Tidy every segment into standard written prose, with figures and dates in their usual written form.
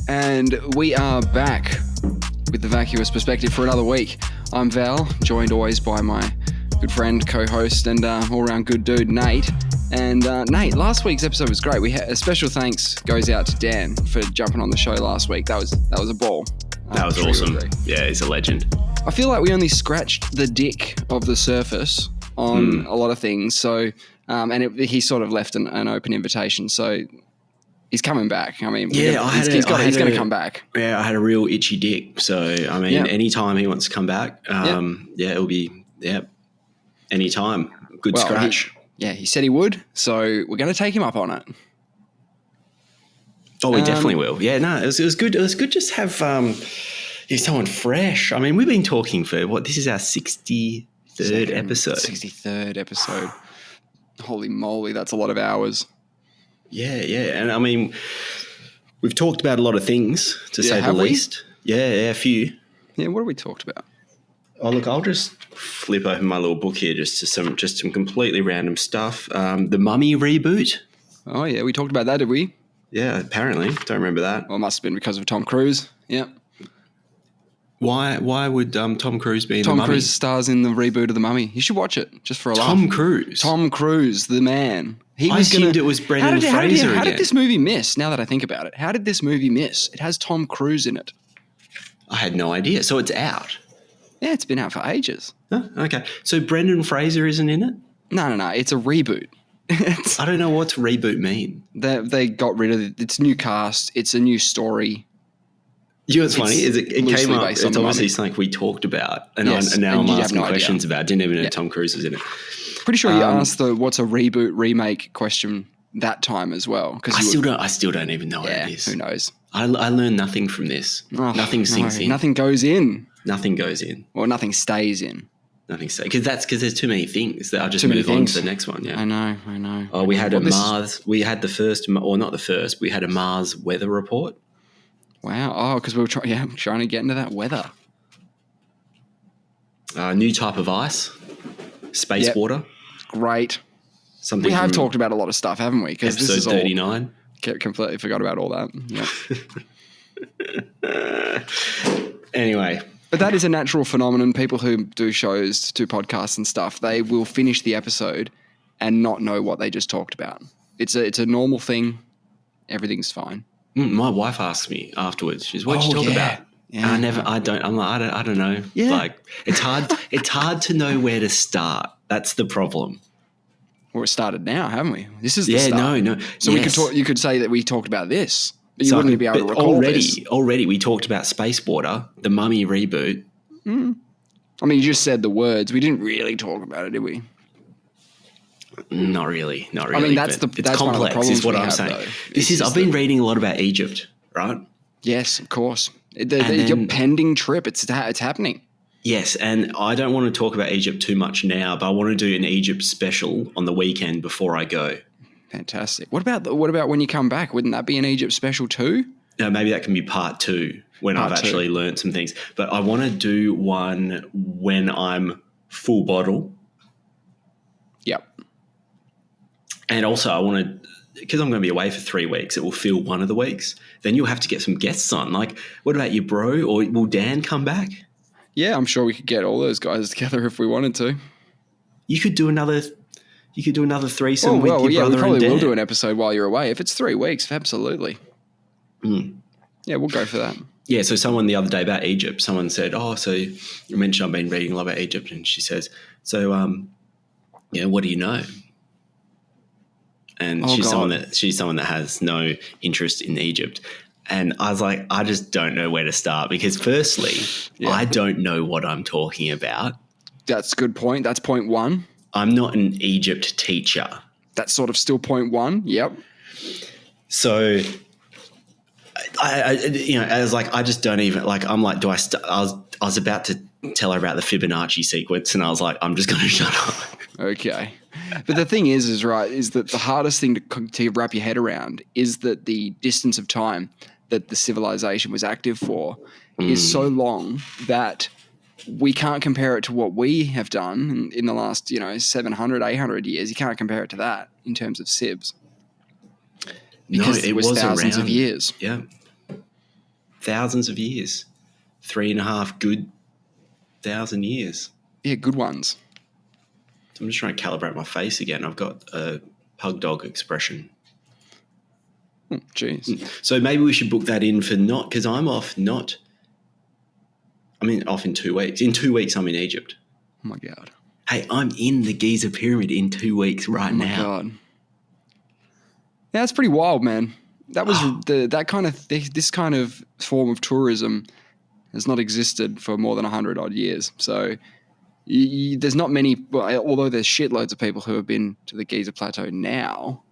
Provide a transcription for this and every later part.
And we are back with the Vacuous perspective for another week. I'm Val, joined always by my good friend, co-host, and all-round good dude, Nate. And Nate, last week's episode was great. We had a special thanks goes out to Dan for jumping on the show last week. That was a ball. That was awesome. Yeah, he's a legend. I feel like we only scratched the dick of the surface on a lot of things. So, he sort of left an open invitation. So he's coming back. I mean, he's going to come back. Yeah, I had a real itchy dick. So, I mean, anytime he wants to come back, it'll be, anytime. Good scratch. He said he would. So we're going to take him up on it. Oh, we definitely will. Yeah, no, it was good. It was good just have someone fresh. I mean, we've been talking for this is our 63rd episode. 63rd episode. Holy moly, that's a lot of hours. Yeah. And I mean, we've talked about a lot of things, to say the least. Yeah, a few. Yeah, what have we talked about? Oh, look, I'll just flip open my little book here just some completely random stuff. The Mummy reboot. Oh, yeah, we talked about that, did we? Yeah, apparently. Don't remember that. Well, it must have been because of Tom Cruise. Yeah. Why would Tom Cruise be in The Mummy? Tom Cruise stars in the reboot of The Mummy. You should watch it just for a laugh. Tom Cruise? Tom Cruise, the man. I assumed it was Brendan Fraser again. How did this movie miss, now that I think about it? How did this movie miss? It has Tom Cruise in it. I had no idea. So it's out? Yeah, it's been out for ages. Oh, okay. So Brendan Fraser isn't in it? No. It's a reboot. I don't know what's reboot mean. They got rid of it. It's a new cast. It's a new story. You know what's funny is it came up. It's obviously something we talked about, and now I'm asking questions about. Didn't even know Tom Cruise was in it. Pretty sure you asked the what's a reboot remake question that time as well. I still don't even know what it is. Who knows? I learned nothing from this. Nothing sinks in. Nothing goes in. Nothing goes in. Or nothing stays in. Nothing stays because there's too many things that I'll just move on to the next one. Yeah, I know. Oh, we had Mars. We had the first, or not the first. We had a Mars weather report. Wow. Oh, because we were trying to get into that weather. New type of ice, space water. Great. Something we have talked about a lot of stuff, haven't we? Because this is 39. Completely forgot about all that. Yep. Anyway. But that is a natural phenomenon. People who do shows, do podcasts and stuff, they will finish the episode and not know what they just talked about. It's a normal thing. Everything's fine. My wife asks me afterwards. She's, "What did you talk about?" Yeah. And I don't know. Yeah. Like it's hard to know where to start. That's the problem. Well, it started now, haven't we? This is the start. No. So you could say that we talked about this, but you wouldn't be able to recall this. Already we talked about space water, the Mummy reboot. I mean, you just said the words. We didn't really talk about it, did we? Not really. I mean, that's complex, one of the problems is what we I'm have, saying. I've been reading a lot about Egypt, right? Yes, of course. Your pending trip, it's happening. Yes, and I don't want to talk about Egypt too much now, but I want to do an Egypt special on the weekend before I go. Fantastic. What about when you come back? Wouldn't that be an Egypt special too? No, maybe that can be part 2 when I've actually learned some things. But I want to do one when I'm full bottle. Yep. And also I want to, because I'm going to be away for 3 weeks, it will fill one of the weeks. Then you'll have to get some guests on. Like, what about you, bro? Or will Dan come back? Yeah, I'm sure we could get all those guys together if we wanted to. You could do another threesome with your brother and Dan. We probably will do an episode while you're away. If it's 3 weeks, absolutely. Yeah, we'll go for that. Yeah, so someone the other day about Egypt, someone said, so you mentioned I've been reading a lot about Egypt, and she says, so, what do you know? And she's someone that has no interest in Egypt. And I was like, I just don't know where to start because firstly, I don't know what I'm talking about. That's a good point. That's point 1. I'm not an Egypt teacher. That's sort of still point 1. Yep. So I was like, I just don't even like, I'm like, I was about to tell her about the Fibonacci sequence and I was like, I'm just going to shut up. Okay. But the thing is that the hardest thing to wrap your head around is that the distance of time that the civilization was active for is so long that we can't compare it to what we have done in the last, 700, 800 years. You can't compare it to that in terms of civs. Because it was thousands of years. Yeah. thousands of years, 3.5 good 1,000 years. Yeah, good ones. So I'm just trying to calibrate my face again. I've got a pug dog expression. Oh, jeez. So maybe we should book that in for because I'm off off in 2 weeks. In 2 weeks, I'm in Egypt. Oh, my God. Hey, I'm in the Giza Pyramid in 2 weeks right now. Oh, my God. Yeah, that's pretty wild, man. That was this kind of form of tourism has not existed for more than 100 odd years. So there's not many, although there's shitloads of people who have been to the Giza Plateau now.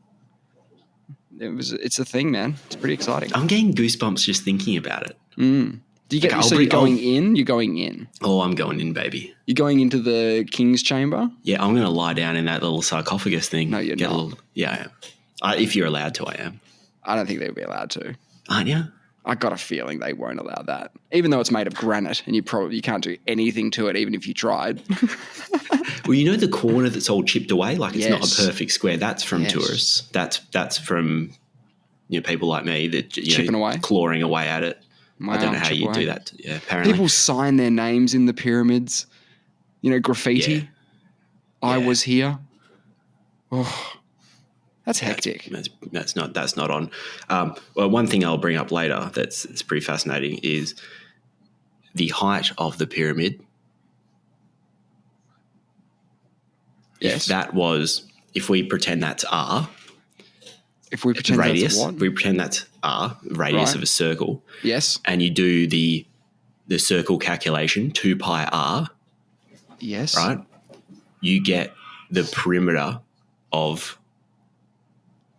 It's a thing, man. It's pretty exciting. I'm getting goosebumps just thinking about it. Do you get? So you're going in. You're going in. Oh, I'm going in, baby. You're going into the king's chamber. Yeah, I'm going to lie down in that little sarcophagus thing. No, you're not. Yeah, I am. If you're allowed to, I am. I don't think they'll be allowed to. Aren't you? I got a feeling they won't allow that, even though it's made of granite and you can't do anything to it, even if you tried. Well, you know the corner that's all chipped away, like it's not a perfect square. That's from tourists. That's from people like me that chipping away, clawing away at it. Wow, I don't know how you do that. Yeah, apparently people sign their names in the pyramids. Graffiti. Yeah. I was here. Oh. That's hectic. That's not on. Well, one thing I'll bring up later that's pretty fascinating is the height of the pyramid. Yes. If we pretend that's R. If we pretend radius, that's what? we pretend that's R, radius of a circle. Yes. And you do the circle calculation, 2 pi R. Yes. Right? You get the perimeter of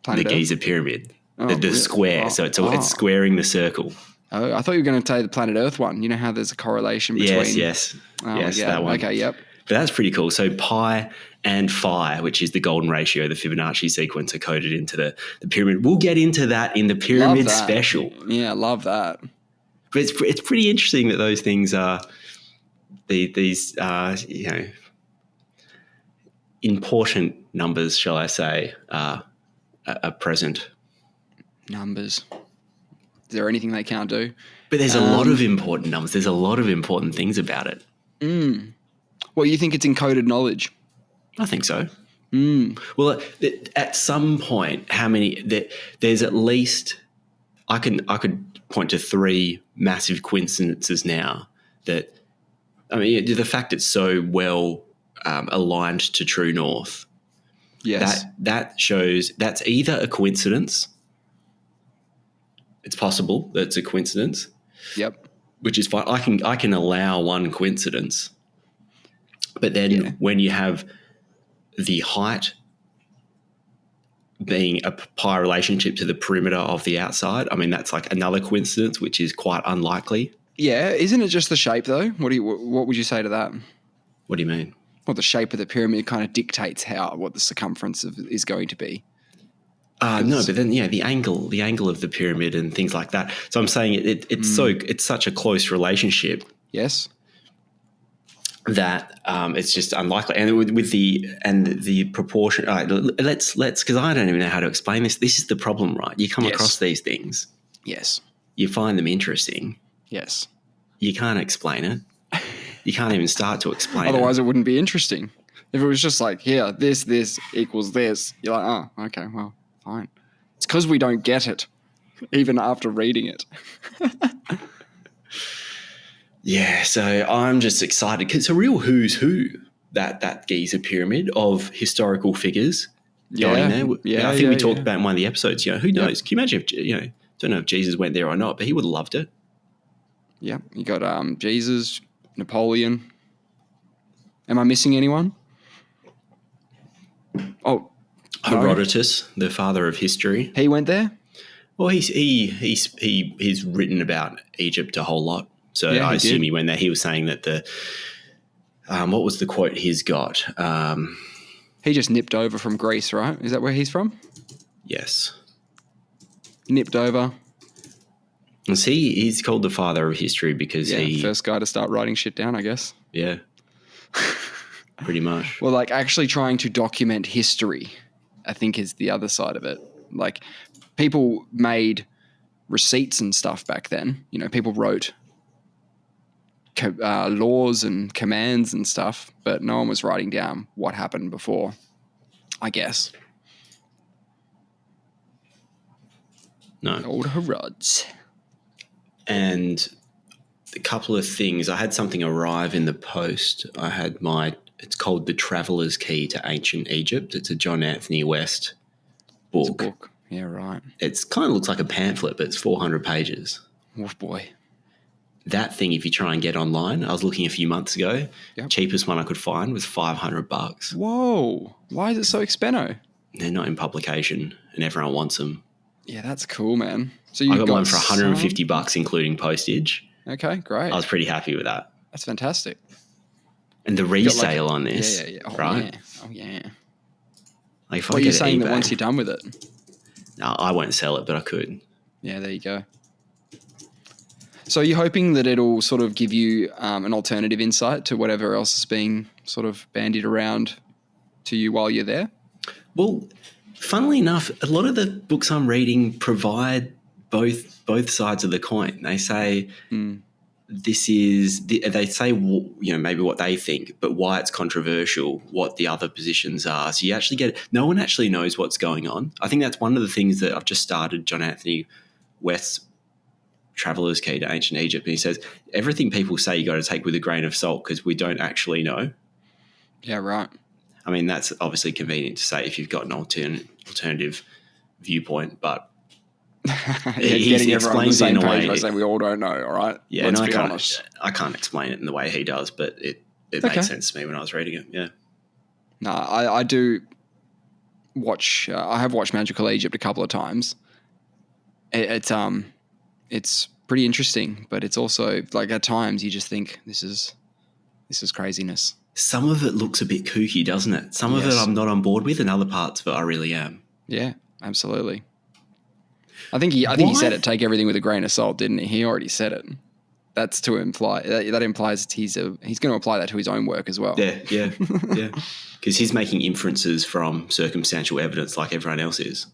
the Giza Pyramid, the square. Oh, so it's squaring the circle. Oh, I thought you were going to say the planet Earth one. You know how there's a correlation between... Yes, that one. Okay, yep. But that's pretty cool. So pi and phi, which is the golden ratio, the Fibonacci sequence, are coded into the pyramid. We'll get into that in the pyramid special. Yeah, love that. But it's pretty interesting that those things are these important numbers, shall I say, are present. Numbers. Is there anything they can't do? But there's a lot of important numbers. There's a lot of important things about it. Well, you think it's encoded knowledge? I think so. Well, at some point, there's at least I could point to 3 massive coincidences now that, the fact it's so well aligned to true north. Yes. That shows that's either a coincidence. It's possible that it's a coincidence. Yep. Which is fine. I can allow one coincidence. But then when you have the height being a pi relationship to the perimeter of the outside, that's like another coincidence, which is quite unlikely. Yeah. Isn't it just the shape though? What would you say to that? What do you mean? Well, the shape of the pyramid kind of dictates what the circumference is going to be. No, but then the angle of the pyramid and things like that. So I'm saying it's such a close relationship. Yes. That it's just unlikely, and with the proportion. Let's because I don't even know how to explain this. This is the problem, right? You come across these things. Yes. You find them interesting. Yes. You can't explain it. You can't even start to explain Otherwise, it wouldn't be interesting. If it was just like, here, this equals this, you're like, oh, okay, well, fine. It's because we don't get it, even after reading it. Yeah, so I'm just excited because it's a real who's who, that Giza Pyramid of historical figures going there. Yeah, I think we talked about in one of the episodes, who knows? Can you imagine if, don't know if Jesus went there or not, but he would have loved it. Yeah, you got Jesus, Napoleon. Am I missing anyone? Oh, Herodotus, the father of history. He went there? Well, he's written about Egypt a whole lot. So I assume he went there. He was saying that what was the quote he's got? He just nipped over from Greece, right? Is that where he's from? Yes. Nipped over. And see, he's called the father of history because first guy to start writing shit down, I guess. Yeah. Pretty much. Well, like actually trying to document history, I think is the other side of it. Like people made receipts and stuff back then. You know, people wrote laws and commands and stuff, but no one was writing down what happened before, I guess. No. Old Herods. And a couple of things. I had something arrive in the post. I had it's called The Traveller's Key to Ancient Egypt. It's a John Anthony West book. It's a book. Yeah, right. It's kind of looks like a pamphlet, but it's 400 pages. Oh, boy. That thing, if you try and get online, I was looking a few months ago, Yep. cheapest one I could find was $500. Whoa. Why is it so expensive? They're not in publication and everyone wants them. Yeah, that's cool, man. So I got mine for $150, including postage. Okay, great. I was pretty happy with that. That's fantastic. And the resale on this, yeah. Oh, right? Yeah. Oh, yeah. Like if I Well, get you're saying eBay, that once you're done with it. No, I won't sell it, but I could. Yeah, there you go. So you're hoping that it'll sort of give you an alternative insight to whatever else is being sort of bandied around to you while you're there? Well, funnily enough, a lot of the books I'm reading provide both sides of the coin. They say this is they say maybe what they think, but why it's controversial, what the other positions are. So you actually no one actually knows what's going on. I think that's one of the things that I've just started John Anthony West's Traveller's Key to Ancient Egypt, and he says everything people say you got to take with a grain of salt because we don't actually know. Yeah, right. I mean, that's obviously convenient to say if you've got an alternative viewpoint, but Getting everyone on the same page by way, saying we all don't know, all right? Yeah, Let's and be honest. I can't explain it in the way he does, but it made sense to me when I was reading it, yeah. No, I do watch, I have watched Magical Egypt a couple of times. It's pretty interesting, but it's also like at times you just think this is craziness. Some of it looks a bit kooky, doesn't it? Some of it I'm not on board with, and other parts of it I really am. Yeah, absolutely. I think he said it. Take everything with a grain of salt, didn't he? He already said it. That's to imply that implies that he's going to apply that to his own work as well. Yeah. Because he's making inferences from circumstantial evidence like everyone else is.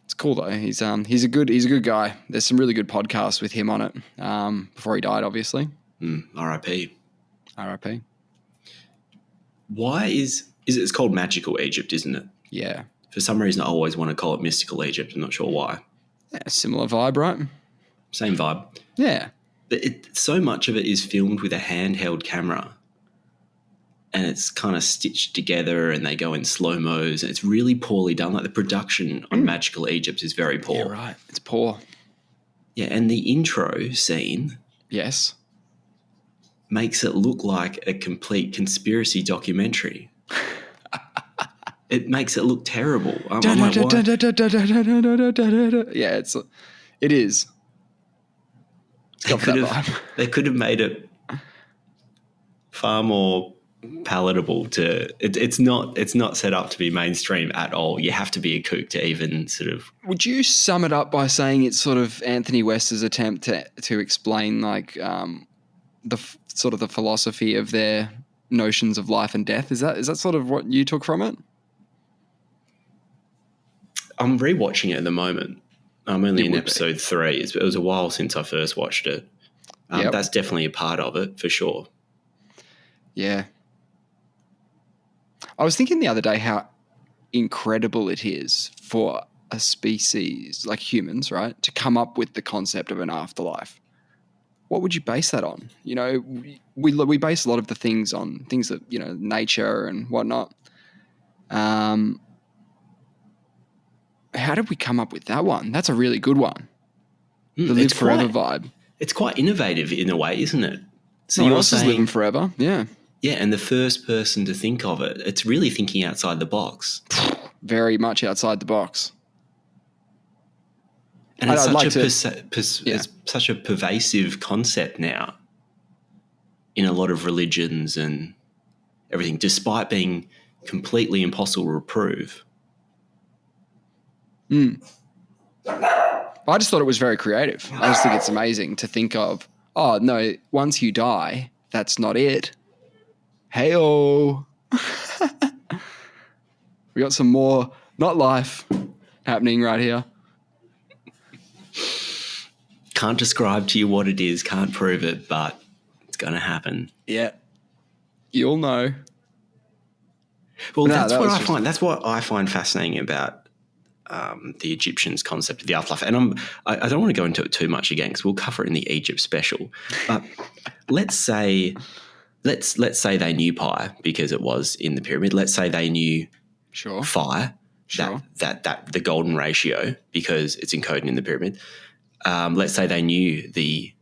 It's cool though. He's a good guy. There's some really good podcasts with him on it. Before he died, obviously. R.I.P. R.I.P. Why it's called Magical Egypt, isn't it? Yeah. For some reason, I always want to call it Mystical Egypt. I'm not sure why. Yeah, similar vibe, right? Same vibe. Yeah. But so much of it is filmed with a handheld camera. And it's kind of stitched together and they go in slow-mos and it's really poorly done. Like the production on Magical Egypt is very poor. Yeah, right. It's poor. Yeah, and the intro scene Yes. makes it look like a complete conspiracy documentary. It makes it look terrible. I'm like, why? Yeah, it is. They could have made it far more palatable to it's not set up to be mainstream at all. You have to be a kook to even sort of. Would you sum it up by saying it's sort of Anthony West's attempt to explain like the sort of the philosophy of their notions of life and death? Is that sort of what you took from it? I'm rewatching it at the moment. I'm only in episode 3. It was a while since I first watched it. That's definitely a part of it for sure. Yeah. I was thinking the other day how incredible it is for a species like humans, right, to come up with the concept of an afterlife. What would you base that on? You know, we base a lot of the things on things that, you know, nature and whatnot. How did we come up with that one? That's a really good one. The live forever vibe. It's quite innovative in a way, isn't it? So you're saying living forever, yeah. Yeah, and the first person to think of it, it's really thinking outside the box. Very much outside the box. And it's such a pervasive concept now in a lot of religions and everything, despite being completely impossible to prove. I just thought it was very creative. I just think it's amazing to think of, oh, no, once you die, that's not it. Hey-oh. We got some more not life happening right here. Can't describe to you what it is, can't prove it, but it's going to happen. Yeah. You'll know. Well, that's what I find fascinating about the Egyptians' concept of the afterlife. And I don't want to go into it too much again because we'll cover it in the Egypt special. But let's say they knew pi because it was in the pyramid. Let's say they knew phi, that the golden ratio because it's encoded in the pyramid. Let's say they knew the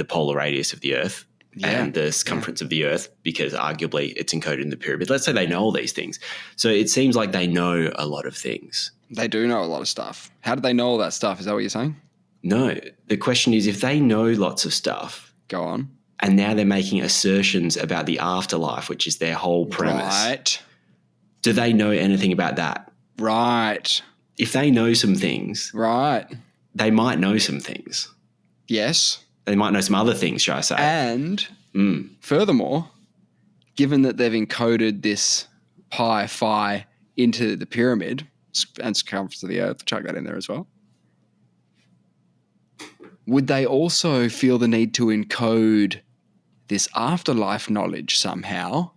polar radius of the Earth and the circumference of the Earth because arguably it's encoded in the pyramid. Let's say they know all these things. So it seems like they know a lot of things. They do know a lot of stuff. How do they know all that stuff? Is that what you're saying? No. The question is, if they know lots of stuff. Go on. And now they're making assertions about the afterlife, which is their whole premise. Right. Do they know anything about that? Right. If they know some things. Right. They might know some things. Yes. They might know some other things, shall I say. And furthermore, given that they've encoded this phi into the pyramid and circumference of the Earth, chuck that in there as well, would they also feel the need to encode this afterlife knowledge somehow,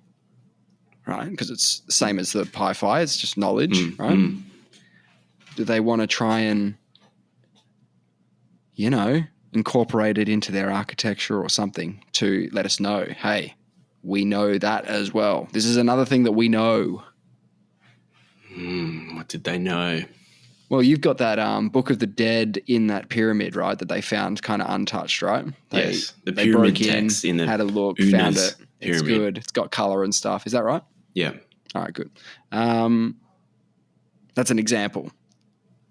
right? Because it's the same as the phi, it's just knowledge, right? Do they want to try and, incorporate it into their architecture or something to let us know, hey, we know that as well. This is another thing that we know. What did they know? Well, you've got that Book of the Dead in that pyramid, right, that they found kind of untouched, right? Yes, the pyramid text in the had a look, Una's found it. It's pyramid. good. It's got colour and stuff. Is that right? Yeah. All right, good. That's an example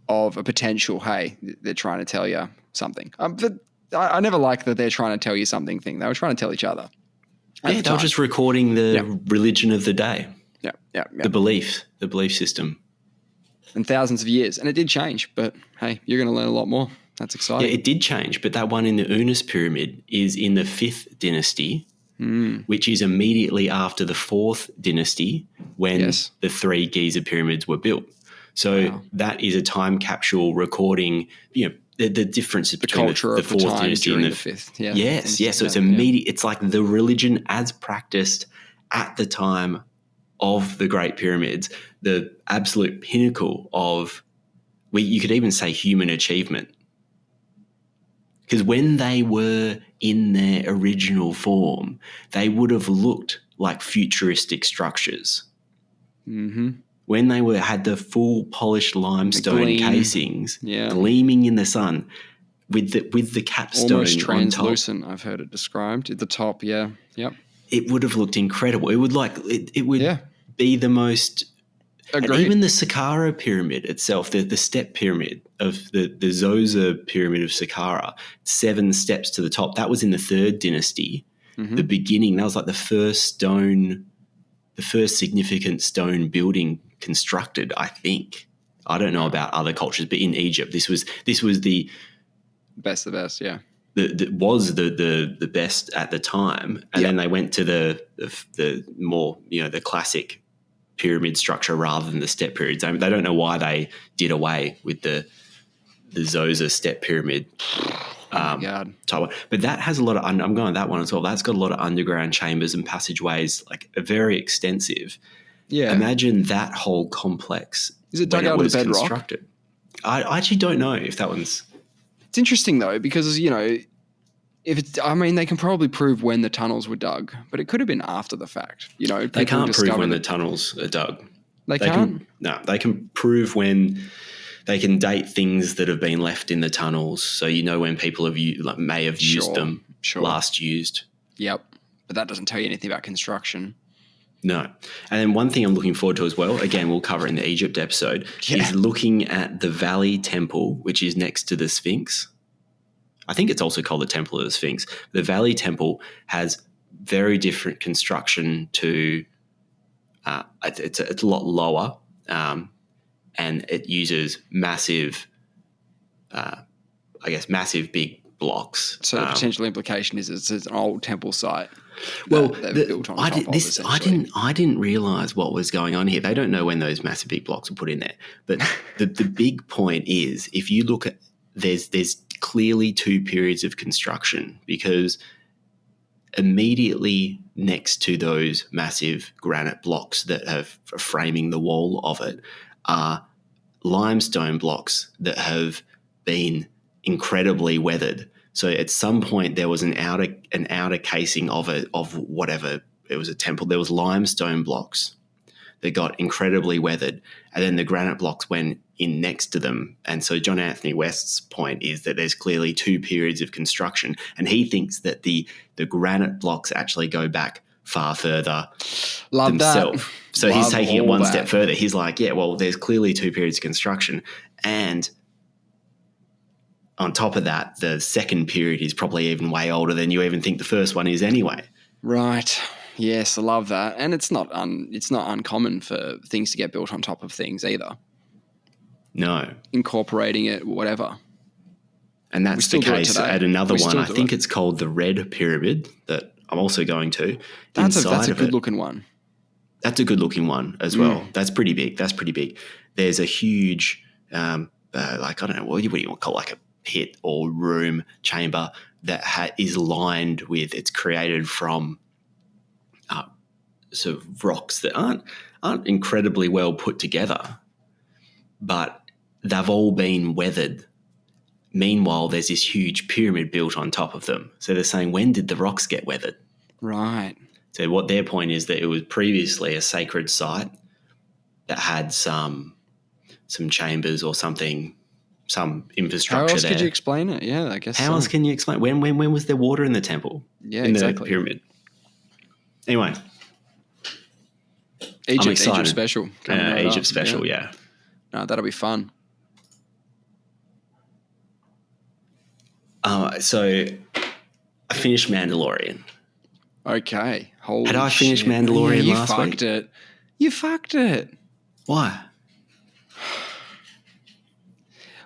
of a potential, hey, they're trying to tell you something. But I never liked that they're trying to tell you something thing. They were trying to tell each other. Yeah, they were just recording the religion of the day. Yeah. The belief system. And thousands of years. And it did change, but hey, you're going to learn a lot more. That's exciting. Yeah, it did change, but that one in the Unas pyramid is in the 5th dynasty, which is immediately after the 4th dynasty when the 3 Giza pyramids were built. So that is a time capsule recording, the differences between the 4th dynasty and the 5th. Yeah. Yes. So it's immediate. It's like the religion as practiced at the time of the Great Pyramids, the absolute pinnacle of, you could even say human achievement. Because when they were in their original form, they would have looked like futuristic structures. Mm-hmm. When they had the full polished limestone casings gleaming in the sun with the capstone almost on translucent, top. I've heard it described at the top. Yeah. Yep. It would have looked incredible. It would be the most. Agreed. And even the Saqqara pyramid itself, the step pyramid of the Zoser pyramid of Saqqara, 7 steps to the top. That was in the 3rd dynasty. Mm-hmm. The beginning. That was like the first significant stone building constructed, I think. I don't know about other cultures, but in Egypt, this was the best of the best, yeah. The best at the time, and then they went to the more the classic pyramid structure rather than the step pyramids. They don't know why they did away with the Zoser step pyramid. Type one. But that has a lot of. I'm going to that one as well. That's got a lot of underground chambers and passageways, like very extensive. Yeah. Imagine that whole complex. Is it dug out of the bedrock? Constructed. I actually don't know if that one's. It's interesting though because if it's. They can probably prove when the tunnels were dug, but it could have been after the fact. They can't prove when the tunnels are dug. They can't. They can prove when. They can date things that have been left in the tunnels, so when people may have used them, last used. Yep, but that doesn't tell you anything about construction. No. And then one thing I'm looking forward to as well, again, we'll cover in the Egypt episode, is looking at the Valley Temple, which is next to the Sphinx. I think it's also called the Temple of the Sphinx. The Valley Temple has very different construction to it's a lot lower, and it uses massive big blocks. So the potential implication is it's an old temple site. Well, built on top of, I didn't realize what was going on here. They don't know when those massive big blocks were put in there. But the big point is, if you look at there's clearly two periods of construction, because immediately next to those massive granite blocks that have framing the wall of it are limestone blocks that have been incredibly weathered. So at some point there was an outer casing of whatever, it was a temple. There was limestone blocks that got incredibly weathered, and then the granite blocks went in next to them. And so John Anthony West's point is that there's clearly two periods of construction, and he thinks that the granite blocks actually go back far further themselves. That. So he's taking it one step further. He's like, yeah, well, there's clearly two periods of construction, and on top of that, the second period is probably even way older than you even think the first one is anyway. Right. Yes, I love that. And it's not uncommon for things to get built on top of things either. No. Incorporating it, whatever. And that's the case at another one. I think it's called the Red Pyramid that I'm also going to. That's a good-looking one. That's a good-looking one as well. That's pretty big. There's a huge, I don't know, what do you want to call it, like a pit or room chamber that is lined with, it's created from sort of rocks that aren't incredibly well put together, but they've all been weathered. Meanwhile, there's this huge pyramid built on top of them. So they're saying, when did the rocks get weathered? Right. So what their point is that it was previously a sacred site that had some chambers or something, some infrastructure there. How else could you explain it? Yeah, I guess How else can you explain? When was there water in the temple? Yeah, exactly. The pyramid. Anyway. Egypt special. Egypt special, yeah. No, that'll be fun. So I finished Mandalorian. Okay. Had I finished Mandalorian last week? You fucked it. Why?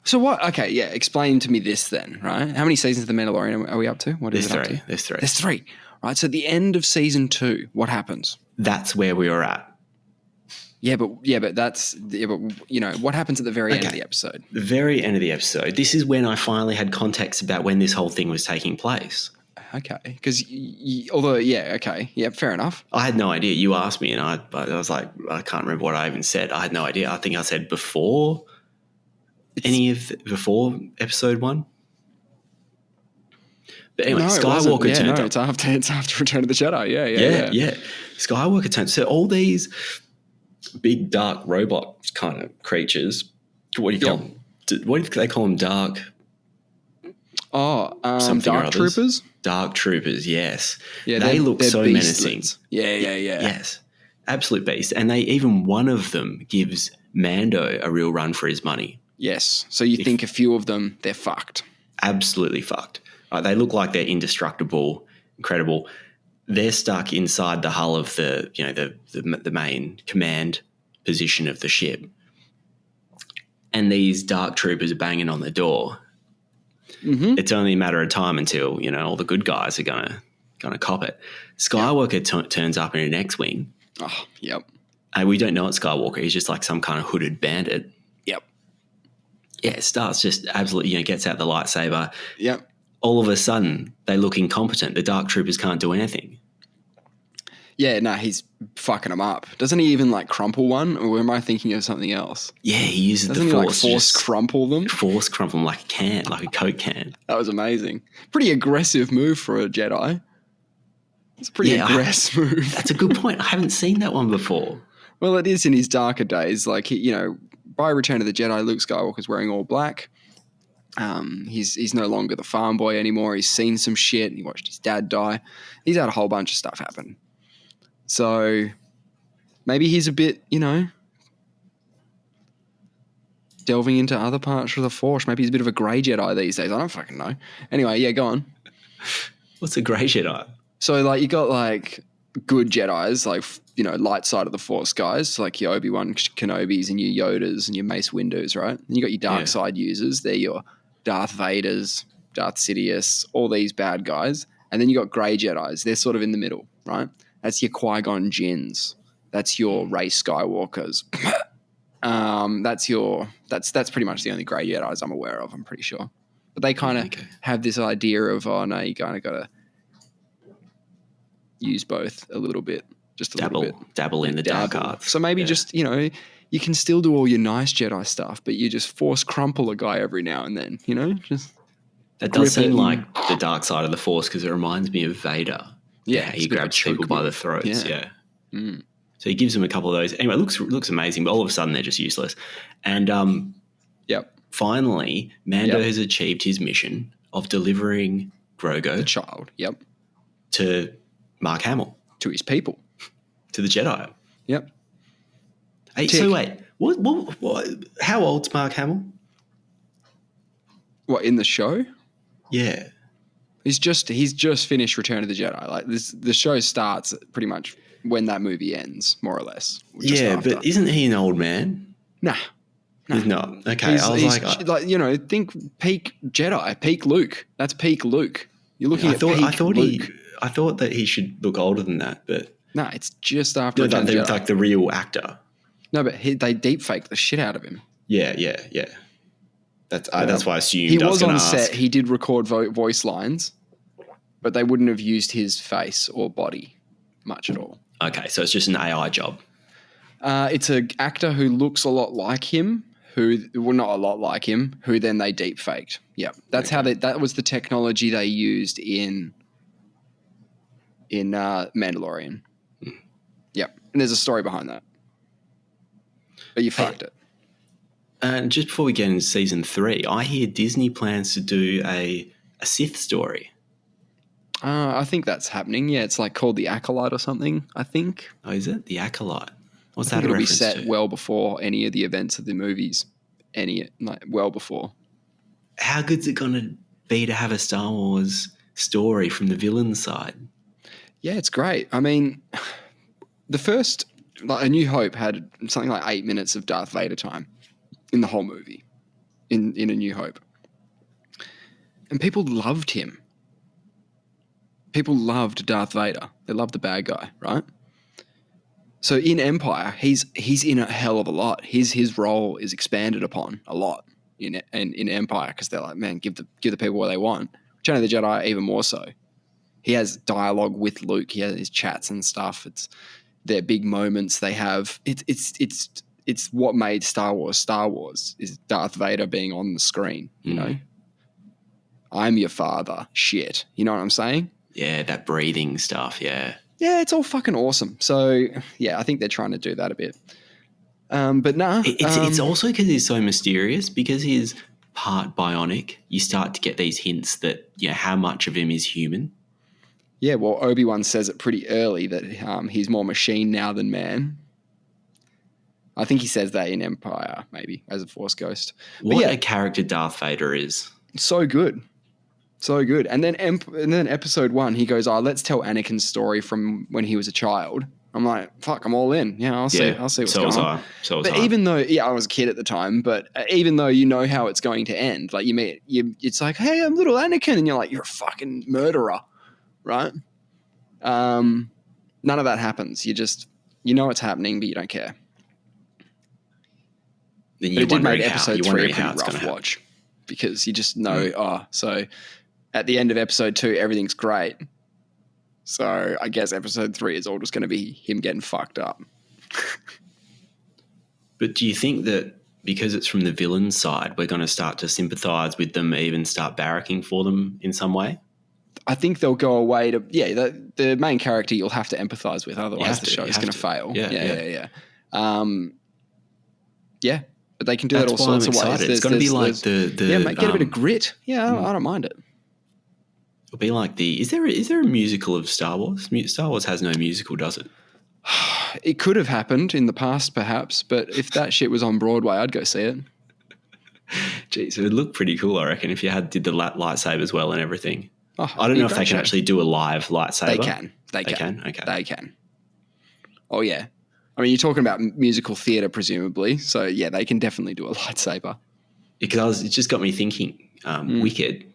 So what? Okay, yeah. Explain to me this then, right? How many seasons of The Mandalorian are we up to? What is it up to? There's three. There's three. Right, so at the end of season 2, what happens? That's where we were at. But you know, what happens at the very end of the episode? The very end of the episode. This is when I finally had context about when this whole thing was taking place. Okay, because fair enough. I had no idea. You asked me, and I was like, I can't remember what I even said. I had no idea. I think I said before episode 1. But anyway, Skywalker turned up. It's after Return of the Jedi. Yeah. Skywalker turned. So all these big dark robot kind of creatures. What do you call them? What do they call them? Dark. Dark troopers. Dark troopers. Yes. Yeah, they look so menacing. Yeah. Yes, absolute beast. And even one of them gives Mando a real run for his money. Yes. So you think a few of them, they're fucked. Absolutely fucked. They look like they're indestructible, incredible. They're stuck inside the hull of the main command position of the ship, and these dark troopers are banging on the door. Mm-hmm. It's only a matter of time until all the good guys are gonna cop it. Skywalker turns up in an X-wing. Oh, yep. And we don't know it's Skywalker. He's just like some kind of hooded bandit. Yep. Yeah, it starts just absolutely gets out the lightsaber. Yep. All of a sudden, they look incompetent. The dark troopers can't do anything. Yeah, no, he's fucking them up. Doesn't he even crumple one, or am I thinking of something else? Yeah, he uses the force. Force crumple them? Force crumple them like a can, like a Coke can. That was amazing. Pretty aggressive move for a Jedi. It's a pretty aggressive move. That's a good point. I haven't seen that one before. Well, it is in his darker days. By Return of the Jedi, Luke Skywalker's wearing all black. He's no longer the farm boy anymore. He's seen some shit. He watched his dad die. He's had a whole bunch of stuff happen. So maybe he's a bit, delving into other parts of the Force. Maybe he's a bit of a grey Jedi these days. I don't fucking know. Anyway, yeah, go on. What's a grey Jedi? So you got good Jedis, light side of the Force guys, like your Obi-Wan Kenobis and your Yodas and your Mace Windows, right? And you got your dark side users. They're your Darth Vaders, Darth Sidious, all these bad guys. And then you got grey Jedis. They're sort of in the middle, right? That's your Qui-Gon Jinns. That's your Rey Skywalkers. That's pretty much the only grey Jedis I'm aware of, I'm pretty sure. But they kind of have this idea of, oh, no, you kind of got to use both a little bit, just a little bit. Dabble in the dark arts. So maybe just, you can still do all your nice Jedi stuff, but you just force crumple a guy every now and then, just... That does seem like the dark side of the Force because it reminds me of Vader. Yeah, he grabs people by the throats. Yeah. Mm. So he gives them a couple of those. Anyway, it looks amazing, but all of a sudden they're just useless. And finally, Mando has achieved his mission of delivering Grogu, the child, to Mark Hamill, to his people, to the Jedi. Yep. Hey, so wait, what? How old's Mark Hamill? What, in the show? Yeah. He's just finished Return of the Jedi. Like the show starts pretty much when that movie ends, more or less. Yeah, but isn't he an old man? Nah. He's not. Okay, think peak Jedi, peak Luke. That's peak Luke. You're looking at peak Luke. I thought that he should look older than that, but no, it's just after Return of the Jedi. Like the real actor. No, but they deep faked the shit out of him. Yeah. That's why I assumed he was on set. He did record voice lines, but they wouldn't have used his face or body much at all. Okay, so it's just an AI job. It's an actor who looks a lot like him, not a lot like him, who then they deep faked. Yeah, that's how that was the technology they used in Mandalorian. Yep, and there's a story behind that. But you fucked it. And just before we get into season 3, I hear Disney plans to do a Sith story. I think that's happening. Yeah, it's like called The Acolyte or something, I think. Oh, is it? The Acolyte. What's that a reference to? It'll be set well before any of the events of the movies. Well before. How good's it going to be to have a Star Wars story from the villain side? Yeah, it's great. I mean, the first... A New Hope had something like 8 minutes of Darth Vader time in the whole movie, in A New Hope. And people loved him. People loved Darth Vader. They loved the bad guy, right? So in Empire, he's in a hell of a lot. His role is expanded upon a lot in Empire because they're like, man, give the people what they want. Return of the Jedi, even more so. He has dialogue with Luke. He has his chats and stuff. It's their big moments they have. It's what made Star Wars is Darth Vader being on the screen, you know? I'm your father, shit. You know what I'm saying? Yeah, that breathing stuff, yeah. Yeah, it's all fucking awesome. So, yeah, I think they're trying to do that a bit. But nah. It's also because he's so mysterious, because he's part bionic, you start to get these hints that, how much of him is human. Yeah, well, Obi-Wan says it pretty early that he's more machine now than man. I think he says that in Empire, maybe, as a Force ghost. What a character Darth Vader is. So good. So good. And then episode 1, he goes, let's tell Anakin's story from when he was a child. I'm like, fuck, I'm all in. I'll see what's going on. But even though, I was a kid at the time, but even though you know how it's going to end, like it's like, hey, I'm little Anakin. And you're like, you're a fucking murderer, right? None of that happens. You know it's happening, but you don't care. Then but it did make episode 3 a pretty rough watch because you just know, so at the end of episode 2, everything's great. So I guess episode 3 is all just going to be him getting fucked up. But do you think that because it's from the villain side, we're going to start to sympathise with them, even start barracking for them in some way? I think they'll go away to, the main character you'll have to empathise with, otherwise the show's going to fail. Yeah. But they can do that all sorts of ways. It's going to be like get a bit of grit. Yeah, I don't mind it. It'll be like is there a musical of Star Wars? Star Wars has no musical, does it? It could have happened in the past, perhaps, but if that shit was on Broadway, I'd go see it. Jeez, it would look pretty cool, I reckon, if you did the lightsabers well and everything. Oh, I don't know if they can actually do a live lightsaber. They can. Okay. They can. Oh, yeah. I mean, you're talking about musical theatre, presumably. So, yeah, they can definitely do a lightsaber. Because it just got me thinking, Wicked,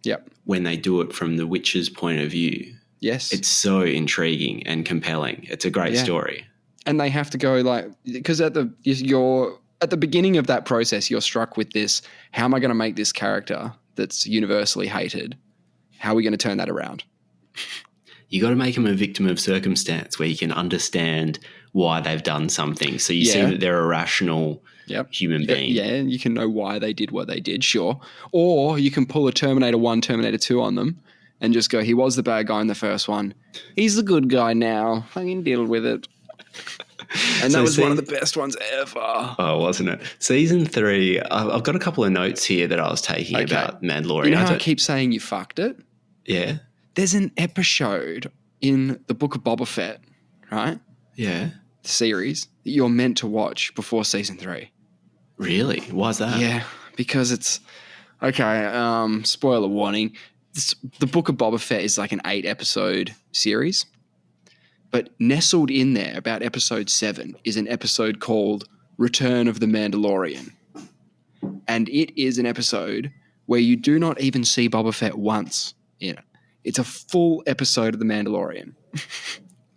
yep, when they do it from the witch's point of view. Yes. It's so intriguing and compelling. It's a great story. And they have to go because at the beginning of that process, you're struck with this, how am I going to make this character that's universally hated. How are we going to turn that around? You got to make him a victim of circumstance where you can understand why they've done something. So you see that they're a rational human being. Yeah, you can know why they did what they did, sure. Or you can pull a Terminator 1, Terminator 2 on them and just go, he was the bad guy in the first one. He's the good guy now. I can deal with it. And that was one of the best ones ever. Oh, wasn't it? Season 3, I've got a couple of notes here that I was taking about Mandalorian. You know how I keep saying you fucked it? Yeah. There's an episode in the Book of Boba Fett, right? Yeah. The series that you're meant to watch before season 3. Really? Why's that? Yeah, because it's... Okay, spoiler warning. The Book of Boba Fett is like an 8-episode series. But nestled in there, about episode 7, is an episode called Return of the Mandalorian. And it is an episode where you do not even see Boba Fett once in it. It's a full episode of The Mandalorian.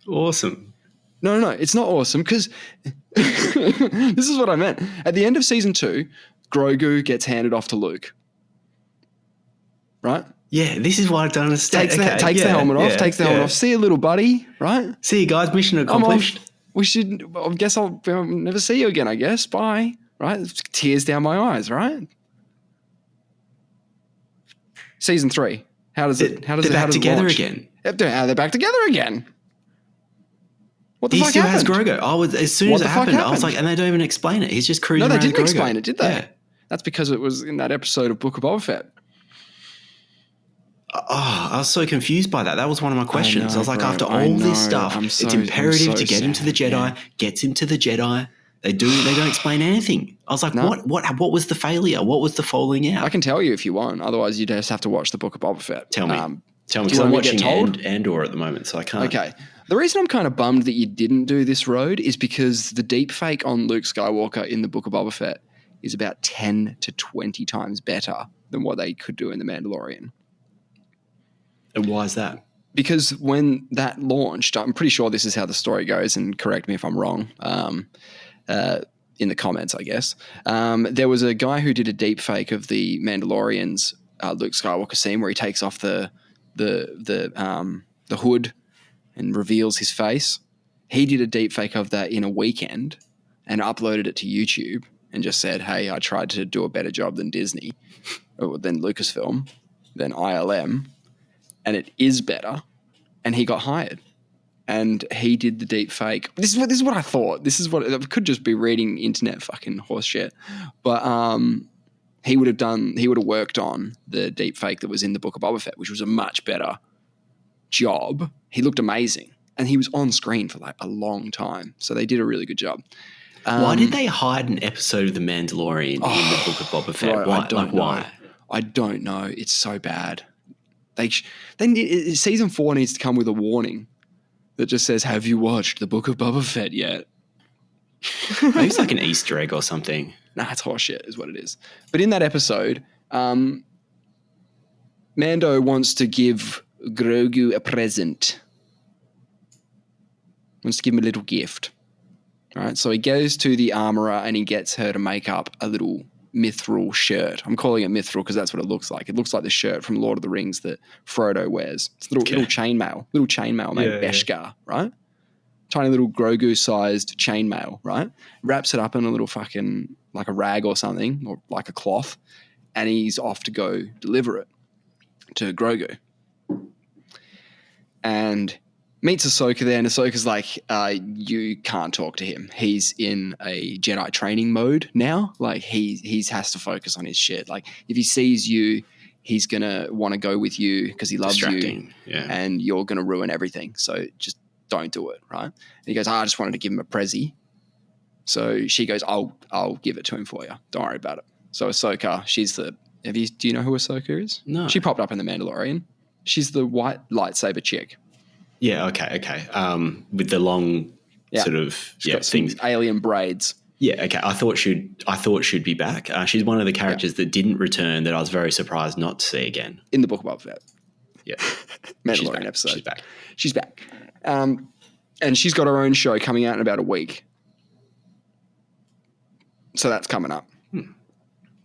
Awesome. No, it's not awesome because this is what I meant. At the end of season 2, Grogu gets handed off to Luke. Right? Yeah, this is why I don't understand. Takes the helmet off. See you, little buddy, right? See you guys, mission accomplished. I guess I'll never see you again, I guess. Bye. Right? Tears down my eyes, right? Season 3. How does it back together again? They're back together again. What the fuck still happened? Has Grogu. As soon as it happened, I was like, and they don't even explain it. He's just cruising around. No, they didn't Grogu. explain it, did they? Yeah. That's because it was in that episode of Book of Boba Fett. Oh, I was so confused by that. That was one of my questions. I was like, after all this stuff, it's imperative to get him to the Jedi. Yeah. Gets him to the Jedi. They don't explain anything. I was like, what was the failure? What was the falling out? I can tell you if you want. Otherwise, you just have to watch the Book of Boba Fett. Tell me. Because I'm watching Andor at the moment, so I can't. Okay. The reason I'm kind of bummed that you didn't do this road is because the deep fake on Luke Skywalker in the Book of Boba Fett is about 10 to 20 times better than what they could do in The Mandalorian. And why is that? Because when that launched, I'm pretty sure this is how the story goes, and correct me if I'm wrong, in the comments, I guess. There was a guy who did a deep fake of the Mandalorian's Luke Skywalker scene where he takes off the hood and reveals his face. He did a deep fake of that in a weekend and uploaded it to YouTube and just said, hey, I tried to do a better job than Disney, or than Lucasfilm, than ILM, and it is better. And he got hired. And he did the deep fake. This is what I thought. This is what I could just be reading internet fucking horse shit. But he would have worked on the deep fake that was in the Book of Boba Fett, which was a much better job. He looked amazing. And he was on screen for like a long time. So they did a really good job. Why did they hide an episode of The Mandalorian in the Book of Boba Fett? Bro, why? I don't know. It's so bad. Season 4 needs to come with a warning that just says, have you watched the Book of Boba Fett yet? Maybe it's like an Easter egg or something. Nah, it's horseshit is what it is. But in that episode, Mando wants to give Grogu a present. Wants to give him a little gift. All right, so he goes to the armorer and he gets her to make up a little mithril shirt. I'm calling it mithril because that's what it looks like. It looks like the shirt from Lord of the Rings that Frodo wears. It's little chainmail made of Beskar, right? Tiny little Grogu-sized chainmail, right? Wraps it up in a little fucking, like a rag or something, or like a cloth, and he's off to go deliver it to Grogu. And meets Ahsoka there, and Ahsoka's like, you can't talk to him. He's in a Jedi training mode now. Like, he has to focus on his shit. Like, if he sees you, he's going to want to go with you because he loves you. Yeah. And you're going to ruin everything. So just don't do it, right? And he goes, I just wanted to give him a prezi. So she goes, I'll give it to him for you. Don't worry about it. So Ahsoka, do you know who Ahsoka is? No. She popped up in The Mandalorian. She's the white lightsaber chick. Yeah, okay. With the long sort of things, alien braids. Yeah, okay. I thought she'd be back. She's one of the characters that didn't return that I was very surprised not to see again in the Book of Boba Fett. Yeah, Mandalorian episode. She's back. And she's got her own show coming out in about a week. So that's coming up.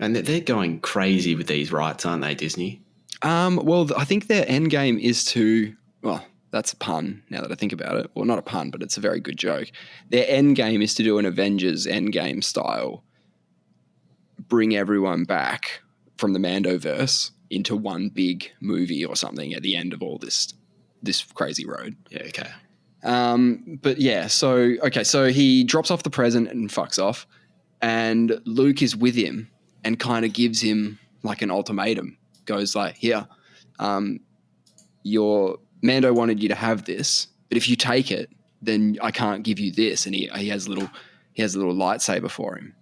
And they're going crazy with these rights, aren't they, Disney? Well, I think their end game is to, well, that's a pun now that I think about it. Well, not a pun, but it's a very good joke. Their end game is to do an Avengers Endgame style, bring everyone back from the Mandoverse into one big movie or something at the end of all this crazy road. Yeah, okay. But yeah, so he drops off the present and fucks off, and Luke is with him and kind of gives him like an ultimatum. Goes like, here, your Mando wanted you to have this, but if you take it, then I can't give you this. And he has a little lightsaber for him.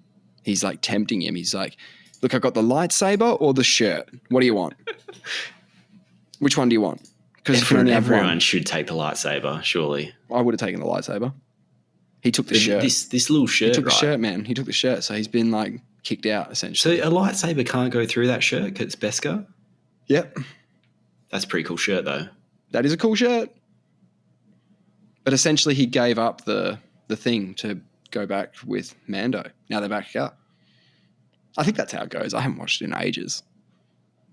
He's like tempting him. He's like, look, I got the lightsaber or the shirt. What do you want? Which one do you want? Because everyone should take the lightsaber, surely. I would have taken the lightsaber. He took the shirt. This little shirt, He took the shirt, man. He took the shirt. So he's been like kicked out, essentially. So a lightsaber can't go through that shirt because it's Beskar? Yep. That's a pretty cool shirt, though. That is a cool shirt. But essentially he gave up the thing to go back with Mando. Now they're back up. I think that's how it goes. I haven't watched it in ages.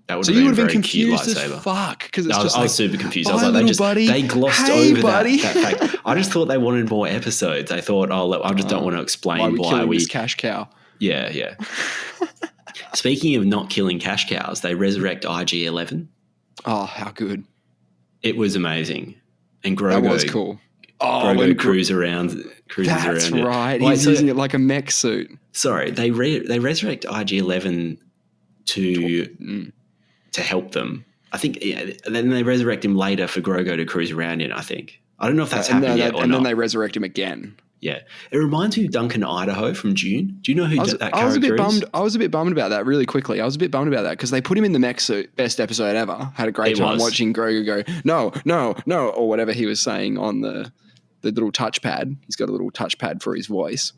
That would so have you been would a have been very cute confused lightsaber. as fuck. Because I was super confused. I was like, buddy. they glossed hey, over buddy. that fact. I just thought they wanted more episodes. I thought, I just don't want to explain why we this cash cow. Yeah. Speaking of not killing cash cows, they resurrect IG-11. Oh, how good. It was amazing. And Grogu. That was cool. Grogu cruises around. That's right. He's using it like a mech suit. Sorry, they resurrect IG-11 to help them. I think, and then they resurrect him later for Grogu to cruise around in, I think. I don't know if that's happened yet or not. And then they resurrect him again. Yeah. It reminds me of Duncan Idaho from Dune. Do you know who that character is? I was a bit bummed about that really quickly. I was a bit bummed about that because they put him in the mech suit. Best episode ever. Had a great time watching Grogu go, no, or whatever he was saying on the little touchpad. He's got a little touchpad for his voice.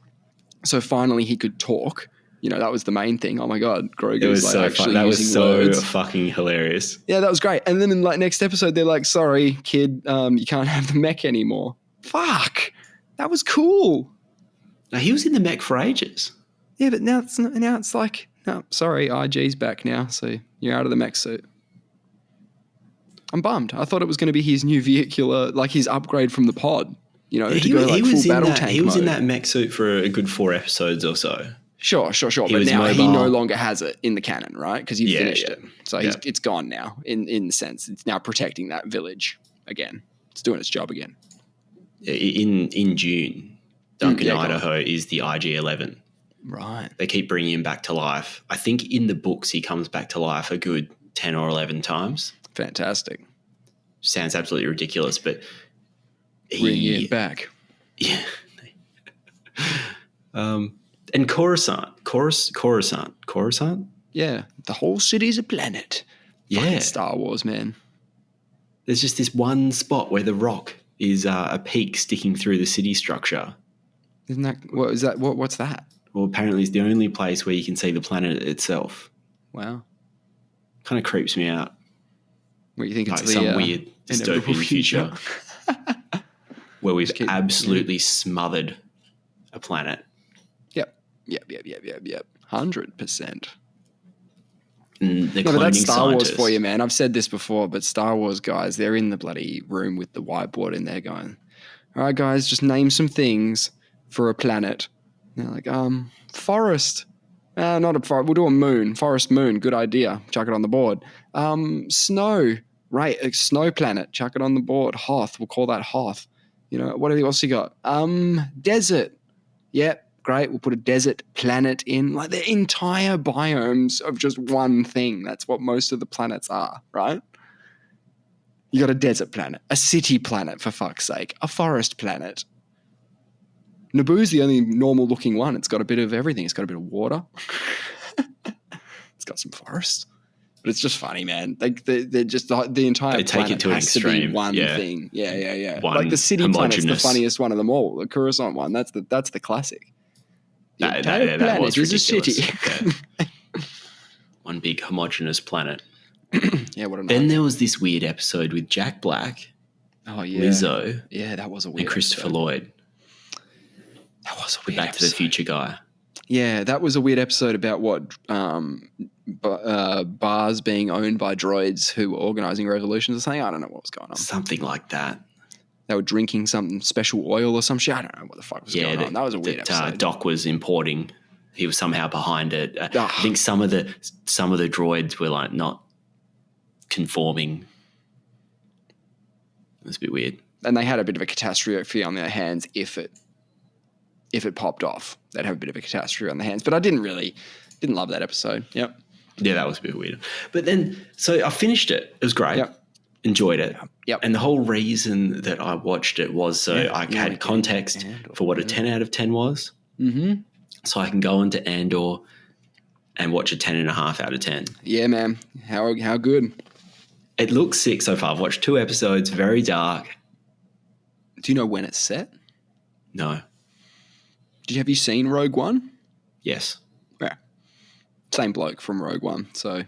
So finally he could talk. You know, that was the main thing. Oh my God, Grogu was like actually using words. Fucking hilarious. Yeah, that was great. And then in like next episode, they're like, sorry, kid, you can't have the mech anymore. Fuck. That was cool. Now, he was in the mech for ages. Yeah, but now it's like, no, sorry, IG's back now, so you're out of the mech suit. I'm bummed. I thought it was going to be his new vehicular, like his upgrade from the pod, you know, to go like full battle tank mode. He was in that mech suit for a good 4 episodes or so. Sure. But now he no longer has it in the canon, right? Because you finished it. So it's gone now in the sense. It's now protecting that village again. It's doing its job again. In June, Duncan Idaho is the IG-11. Right. They keep bringing him back to life. I think in the books he comes back to life a good 10 or 11 times. Fantastic. Sounds absolutely ridiculous, but bringing it back. Yeah. And Coruscant. Yeah. The whole city's a planet. Yeah. Fucking Star Wars, man. There's just this one spot where the rock is a peak sticking through the city structure. Isn't that what is that? What's that? Well, apparently it's the only place where you can see the planet itself. Wow, kind of creeps me out. What you think like it's some weird dystopian future where we've absolutely smothered a planet. Yep. 100%. But that's Star Wars for you, man. I've said this before, but Star Wars guys, they're in the bloody room with the whiteboard and they're going, all right, guys, just name some things for a planet. And they're like, forest. Not a forest. We'll do a moon. Forest moon. Good idea. Chuck it on the board. Snow. Right. A snow planet. Chuck it on the board. Hoth. We'll call that Hoth. You know, what else you got? Desert. Yep. Great, we'll put a desert planet in. Like the entire biomes of just one thing. That's what most of the planets are, right? You got a desert planet, a city planet, for fuck's sake, a forest planet. Naboo's the only normal looking one. It's got a bit of everything. It's got a bit of water. It's got some forest. But it's just funny, man. They're just the entire planet has to be one thing. Yeah. Like the city planet's the funniest one of them all. The Coruscant one, that's the classic. The entire planet is a city. Yeah. One big homogenous planet. Yeah, what a Then there was this weird episode with Jack Black, Lizzo. Yeah, that was a weird and Christopher Lloyd. That was a weird Back to the Future guy. Yeah, that was a weird episode about what bars being owned by droids who were organising revolutions or something. I don't know what was going on. Something like that. They were drinking some special oil or some shit. I don't know what the fuck was going on. That was a weird episode. Doc was importing. He was somehow behind it. I think some of the droids were like not conforming. It was a bit weird. And they had a bit of a catastrophe on their hands if it popped off. They'd have a bit of a catastrophe on their hands. But I didn't love that episode. Yep. Yeah, that was a bit weird. But then, so I finished it. It was great. Yep. Enjoyed it. Yep. And the whole reason that I watched it was so I had context for what a 10 out of 10 was. Mm-hmm. So I can go into Andor and watch a 10.5 out of 10. Yeah, man. How good? It looks sick so far. I've watched 2 episodes, very dark. Do you know when it's set? No. Have you seen Rogue One? Yes. Yeah. Same bloke from Rogue One, so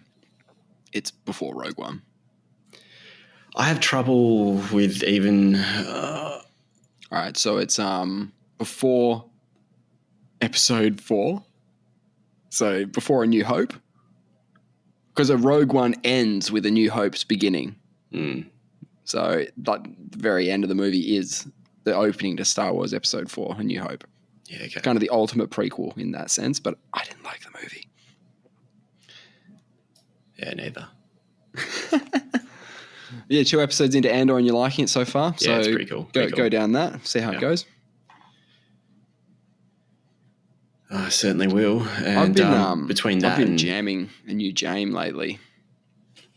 it's before Rogue One. I have trouble with even... All right, so it's before Episode 4, so before A New Hope, because a Rogue One ends with A New Hope's beginning. So like the very end of the movie is the opening to Star Wars Episode 4, A New Hope. Yeah, okay. Kind of the ultimate prequel in that sense, but I didn't like the movie. Yeah, neither. Yeah, 2 episodes into Andor and you're liking it so far. Yeah, so it's pretty cool. Go down that, see how it goes. I certainly will. And I've been between that I've been and jamming a new game lately.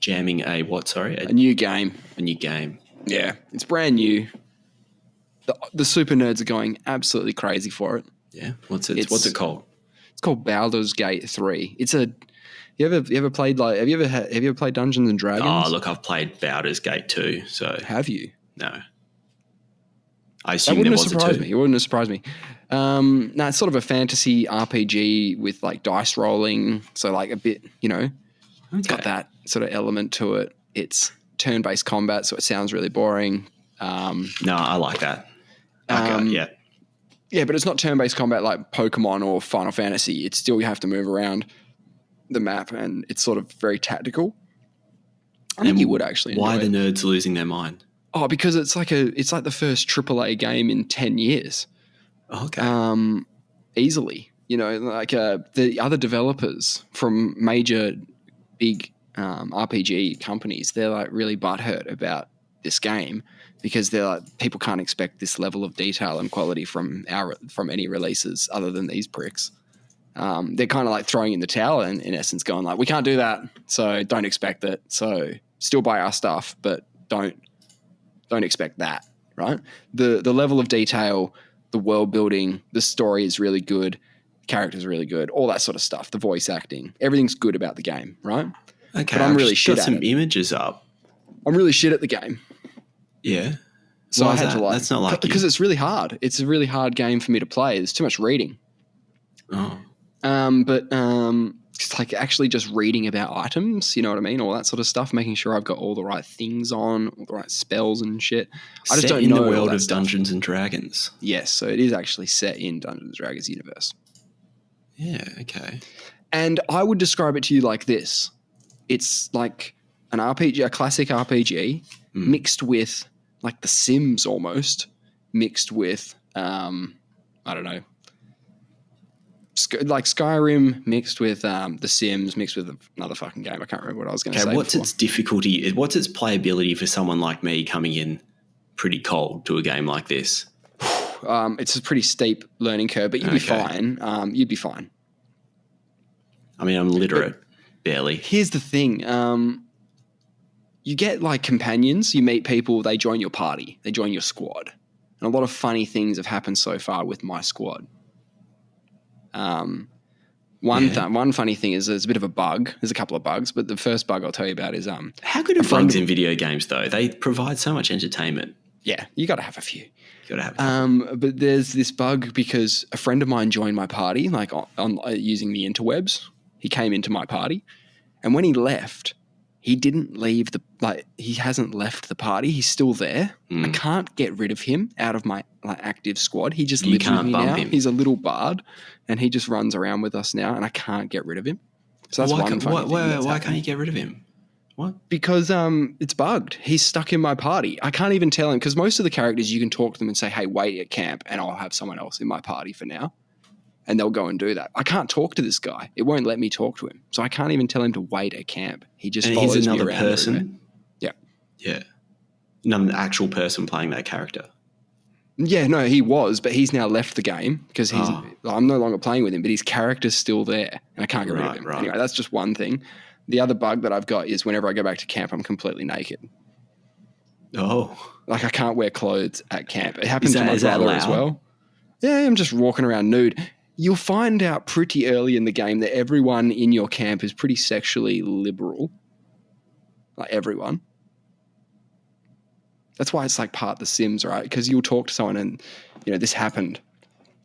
Jamming a what? Sorry, A new game. A new game. Yeah, it's brand new. The super nerds are going absolutely crazy for it. Yeah, what's it called? It's called Baldur's Gate 3. It's a you ever played have you ever played Dungeons and Dragons? Oh, look, I've played Baldur's Gate 2. So have you? No. I assume there was a 2. It wouldn't have surprised me. No, it's sort of a fantasy RPG with like dice rolling. So like a bit, it's got that sort of element to it. It's turn-based combat, so it sounds really boring. No, I like that. Yeah. Yeah, but it's not turn-based combat like Pokemon or Final Fantasy. It's still you have to move around the map, and it's sort of very tactical. I think you would actually enjoy Why it. the nerds losing their mind? Oh, because it's like the first AAA game in 10 years. Okay. Easily. The other developers from major big RPG companies, they're like really butthurt about this game because they're like, people can't expect this level of detail and quality from any releases other than these pricks. They're kind of like throwing in the towel and in essence going like, we can't do that, so don't expect it. So still buy our stuff, but don't expect that, right? The level of detail, the world building, the story is really good, the characters are really good, all that sort of stuff, the voice acting, everything's good about the game, right? Okay, but I'm really shit got at some it. images up. I'm really shit at the game. Yeah. So Why I is had that? to like... That's not like because you. it's really hard. It's a really hard game for me to play. There's too much reading. Oh. But it's like actually just reading about items, you know what I mean? All that sort of stuff, making sure I've got all the right things on, all the right spells and shit. I just don't know. In the world of stuff. Dungeons and Dragons. Yes, so it is actually set in Dungeons and Dragons universe. Yeah, okay. And I would describe it to you like this. It's like an RPG, a classic RPG, mixed with like The Sims almost, mixed with, I don't know, like Skyrim mixed with The Sims, mixed with another fucking game. I can't remember what I was going to say. Okay, what's its difficulty? What's its playability for someone like me coming in pretty cold to a game like this? It's a pretty steep learning curve, but you'd be fine. You'd be fine. I mean, I'm literate, barely. Here's the thing. You get like companions, you meet people, they join your party, they join your squad. And a lot of funny things have happened so far with my squad. One funny thing is there's a bit of a bug. There's a couple of bugs, but the first bug I'll tell you about is how good are bugs in video games though? They provide so much entertainment. Yeah, you got to have a few. You got to have a couple. But there's this bug because a friend of mine joined my party, like on using the interwebs. He came into my party, and when he left, he didn't leave he hasn't left the party. He's still there. I can't get rid of him out of my active squad. He just lives with me now. Him. He's a little bard, and he just runs around with us now, and I can't get rid of him. So that's one funny thing. Why can't you get rid of him? What? Because it's bugged. He's stuck in my party. I can't even tell him, because most of the characters you can talk to them and say, hey, wait at camp and I'll have someone else in my party for now. And they'll go and do that. I can't talk to this guy. It won't let me talk to him. So I can't even tell him to wait at camp. He just follows me around. He's another person? Yeah. Yeah. Not an actual person playing that character. Yeah, no, he was, but he's now left the game because I'm no longer playing with him, but his character's still there and I can't get rid of him. Right. Anyway, that's just one thing. The other bug that I've got is whenever I go back to camp, I'm completely naked. Oh. Like I can't wear clothes at camp. It happens to my Is that brother allowed? as well. Yeah, I'm just walking around nude. You'll find out pretty early in the game that everyone in your camp is pretty sexually liberal. Like everyone. That's why it's like part of The Sims, right? Because you'll talk to someone and, this happened.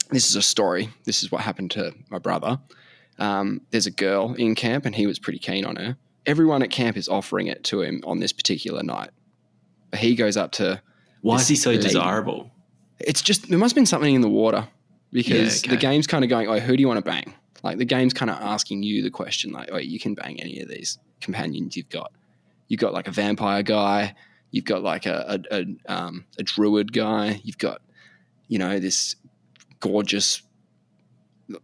This is a story. This is what happened to my brother. There's a girl in camp and he was pretty keen on her. Everyone at camp is offering it to him on this particular night. But he goes up to... Why is he so desirable? It's just, there must have been something in the water. Because the game's kind of going, oh, who do you want to bang? Like the game's kind of asking you the question, like, oh, you can bang any of these companions you've got. You've got like a vampire guy. You've got like a druid guy. You've got, this gorgeous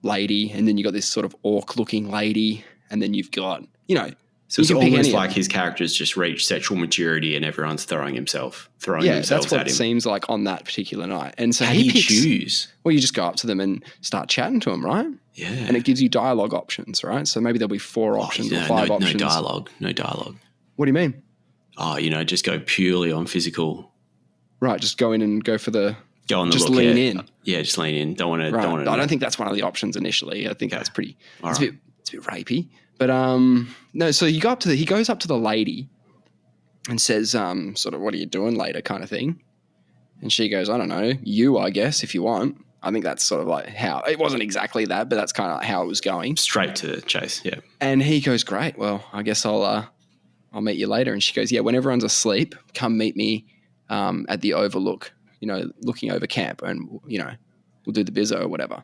lady. And then you've got this sort of orc-looking lady. And then you've got, So it's almost like his character's just reached sexual maturity and everyone's throwing themselves at him. Yeah, that's what it seems like on that particular night. And so how do you choose? Well, you just go up to them and start chatting to them, right? Yeah. And it gives you dialogue options, right? So maybe there'll be 4 options or 5 options. No dialogue. What do you mean? Oh, just go purely on physical. Right, just go in and go for the... Go on the just look. lean in. Yeah, just lean in. Don't want to... Right. I don't think that's one of the options initially. I think that's pretty... It's a bit rapey. But no, so he goes up to the lady and says, sort of, what are you doing later kind of thing? And she goes, I don't know, you, I guess, if you want. I think that's sort of like how, it wasn't exactly that, but that's kind of like how it was going. Straight to the chase, yeah. And he goes, great, well, I guess I'll meet you later. And she goes, yeah, when everyone's asleep, come meet me at the overlook, looking over camp and, we'll do the bizzo or whatever.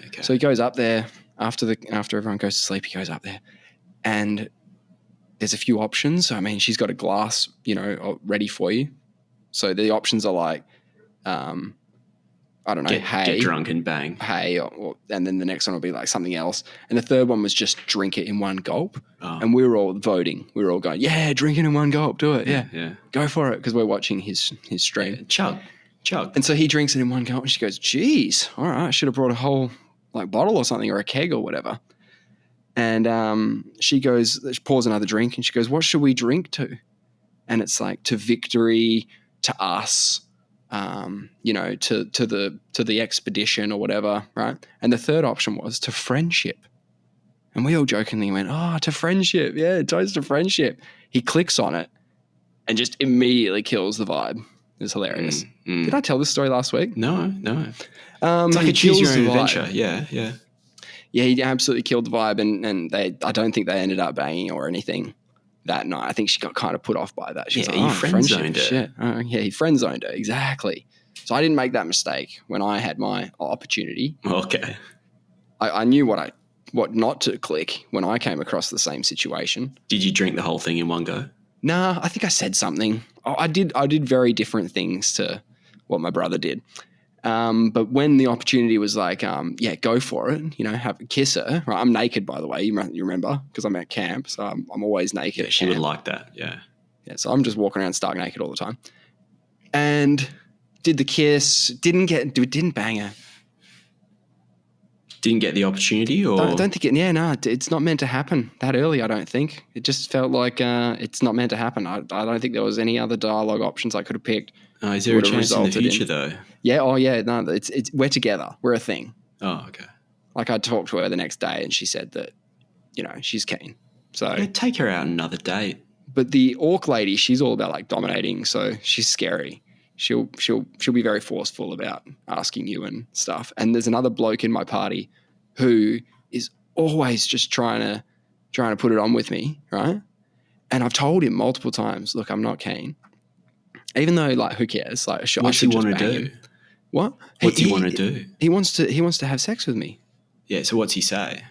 Okay. So he goes up there. After everyone goes to sleep, he goes up there and there's a few options. I mean, she's got a glass, ready for you. So the options are like, I don't know, get drunk and bang. Hey, and then the next one will be like something else. And the third one was just drink it in one gulp. Oh. And we were all voting. We were all going, yeah, drink it in one gulp. Do it. Yeah. Go for it. Because we're watching his stream. Yeah, chug. And so he drinks it in one gulp and she goes, geez, all right, I should have brought a whole bottle or something or a keg or whatever. And she pours another drink and she goes, what should we drink to? And it's like to victory, to us, to the expedition or whatever, right? And the third option was to friendship. And we all jokingly went, oh, to friendship. Yeah, toast to friendship. He clicks on it and just immediately kills the vibe. It's hilarious. Did I tell this story last week? No. It's like a choose your own adventure. Yeah. Yeah, he absolutely killed the vibe, and I don't think they ended up banging or anything that night. I think she got kind of put off by that. She was like, he friend-zoned her. Yeah, he friend-zoned her, exactly. So I didn't make that mistake when I had my opportunity. Okay. I knew what not to click when I came across the same situation. Did you drink the whole thing in one go? Nah, I think I said something. I did very different things to what my brother did. But when the opportunity was like, go for it, have a kiss her. Right? I'm naked, by the way. You remember, because I'm at camp, so I'm always naked. Yeah, she would like that. Yeah. Yeah. So I'm just walking around stark naked all the time, and did the kiss. Didn't bang her. Didn't get the opportunity, or I don't think it. Yeah, no, it's not meant to happen that early. I don't think it just felt like it's not meant to happen. I don't think there was any other dialogue options I could have picked. Oh, is there a chance in the future though? Yeah. Oh, yeah. No, it's we're together. We're a thing. Oh, okay. Like I talked to her the next day, and she said that, she's keen. So take her out another date. But the orc lady, she's all about like dominating. So she's scary. She'll be very forceful about asking you and stuff. And there's another bloke in my party who is always just trying to put it on with me, right? And I've told him multiple times, look, I'm not keen. Even though, like, who cares? Like, I What's he should just want to bang do? him. What? What's he want to do? He wants to have sex with me. Yeah, so what's he say?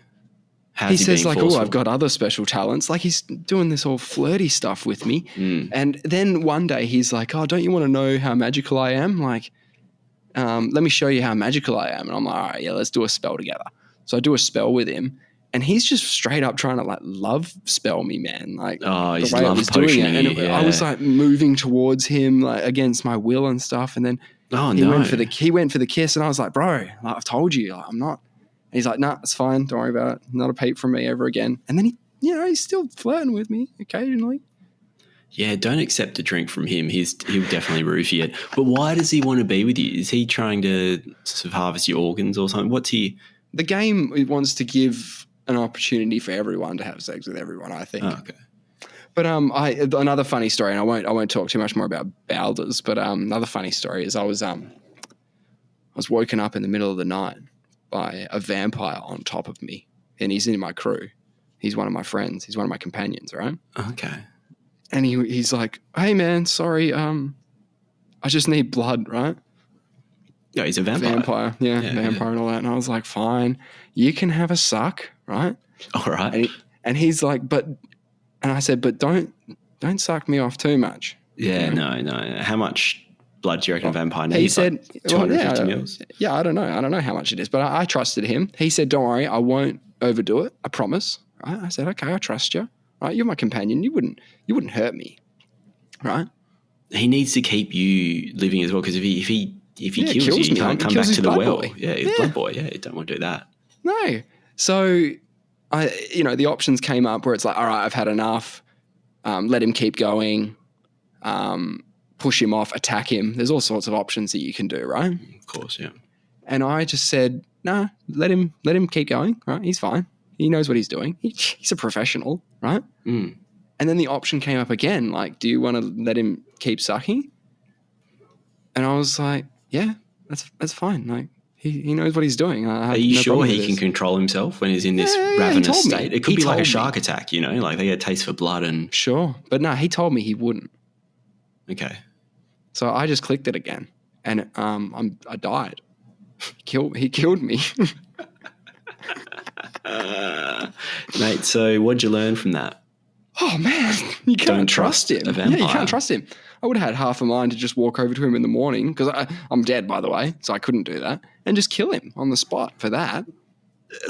How's He he says, being like, forceful? oh, I've got other special talents. Like, he's doing this all flirty stuff with me. And then one day he's like, oh, don't you want to know how magical I am? Like, let me show you how magical I am. And I'm like, all right, yeah, let's do a spell together. So I do a spell with him. And he's just straight up trying to, like, love spell me, man. Like, he's the way I love was doing it. And potioning you, I was, yeah. like, moving towards him, like, against my will and stuff. And then he went for the kiss. And I was like, bro, like, I've told you, like, I'm not. And he's like, nah, it's fine. Don't worry about it. Not a peep from me ever again. And then he's still flirting with me occasionally. Yeah, don't accept a drink from him. He'll definitely roofie it. But why does he want to be with you? Is he trying to sort of harvest your organs or something? What's he? The game wants to give an opportunity for everyone to have sex with everyone, I think. Oh, okay. But another funny story, and I won't talk too much more about Baldur's, but another funny story is I was woken up in the middle of the night by a vampire on top of me, and he's in my crew. He's one of my friends. He's one of my companions, right? Okay. And he's like, hey, man, sorry, I just need blood, right? Yeah, he's a vampire. Yeah, vampire and all that. And I was like, fine, you can have a suck, right? All right. And he's like, and I said, but don't suck me off too much. Yeah, no. How much blood do you reckon a vampire needs? He said, like 250 mils? Yeah, I don't know how much it is, but I trusted him. He said, don't worry, I won't overdo it. I promise. Right? I said, okay, I trust you. Right? You're my companion. You wouldn't hurt me. Right? He needs to keep you living as well, because if he kills you, you can't come back to the well. Boy. Yeah, he's blood boy. Yeah, you don't want to do that. No. So the options came up where it's like, all right, I've had enough. Let him keep going. Push him off, attack him. There's all sorts of options that you can do, right? Of course, yeah. And I just said, no, let him keep going, right? He's fine. He knows what he's doing. He's a professional, right? Mm. And then the option came up again, like, do you want to let him keep sucking? And I was like, yeah, that's fine. Like, he knows what he's doing. Are you sure he can control himself when he's in this ravenous state? It could be like a shark attack, like they get a taste for blood and... Sure. But no, he told me he wouldn't. Okay. So I just clicked it again, and I died. He killed me. Mate, so what'd you learn from that? Oh, man, you can't trust him. A vampire. Yeah, you can't trust him. I would have had half a mind to just walk over to him in the morning, because I'm dead, by the way, so I couldn't do that, and just kill him on the spot for that.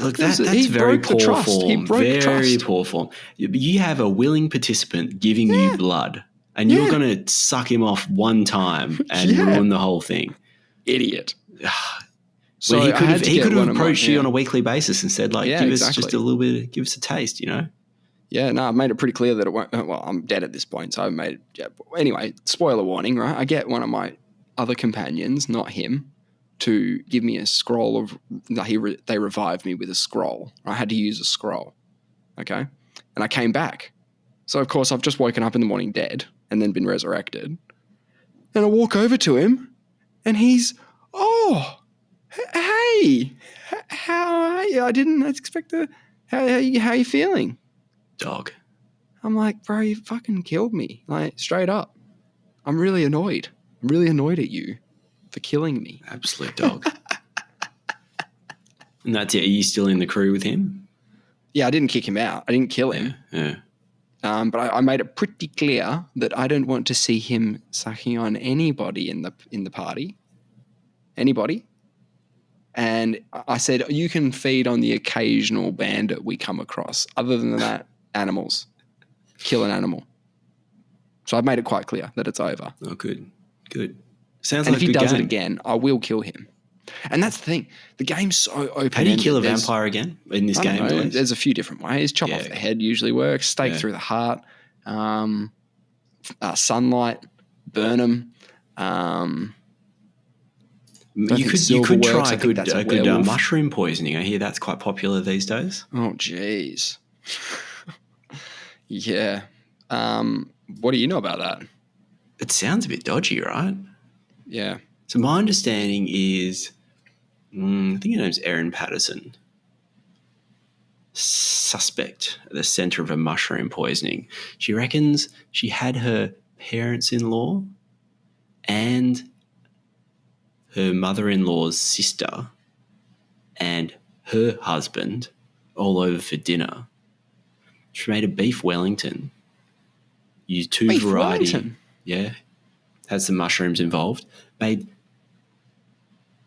Look, that's very poor form. He broke the trust. Very poor form. You have a willing participant giving you blood, and you're going to suck him off one time and ruin the whole thing. Idiot. So he could have approached you on a weekly basis and said, like, give us just a little bit, give us a taste, Yeah, no, I've made it pretty clear that it won't. Well, I'm dead at this point, so I've made it. Yeah. Anyway, spoiler warning, right? I get one of my other companions, not him, to give me a scroll of. They revived me with a scroll. I had to use a scroll, okay, and I came back. So of course I've just woken up in the morning dead and then been resurrected. And I walk over to him, and he's, hey, how are you? I didn't expect to. How are you feeling? Dog. I'm like, bro, you fucking killed me. Like, straight up. I'm really annoyed. I'm really annoyed at you for killing me. Absolute dog. And that's it. Are you still in the crew with him? Yeah, I didn't kick him out. I didn't kill him. Yeah. But I made it pretty clear that I don't want to see him sucking on anybody in the party. Anybody. And I said, you can feed on the occasional bandit we come across. Other than that, animals. Kill an animal. So I've made it quite clear that it's over. Oh, good. Sounds and like if he does game. it again, I will kill him. And that's the thing. The game's so open. How do you kill a vampire again in this game? There's a few different ways. Chop off the head usually works. Stake through the heart. Sunlight. Burn them. You could try a good mushroom poisoning. I hear that's quite popular these days. Oh, jeez. Yeah. What do you know about that? It sounds a bit dodgy, right? Yeah. So my understanding is, I think her name's Erin Patterson. suspect at the center of a mushroom poisoning. She reckons she had her parents-in-law and her mother-in-law's sister and her husband all over for dinner. She made a beef Wellington. Used two Beef variety. Wellington? Yeah. Had some mushrooms involved. Made,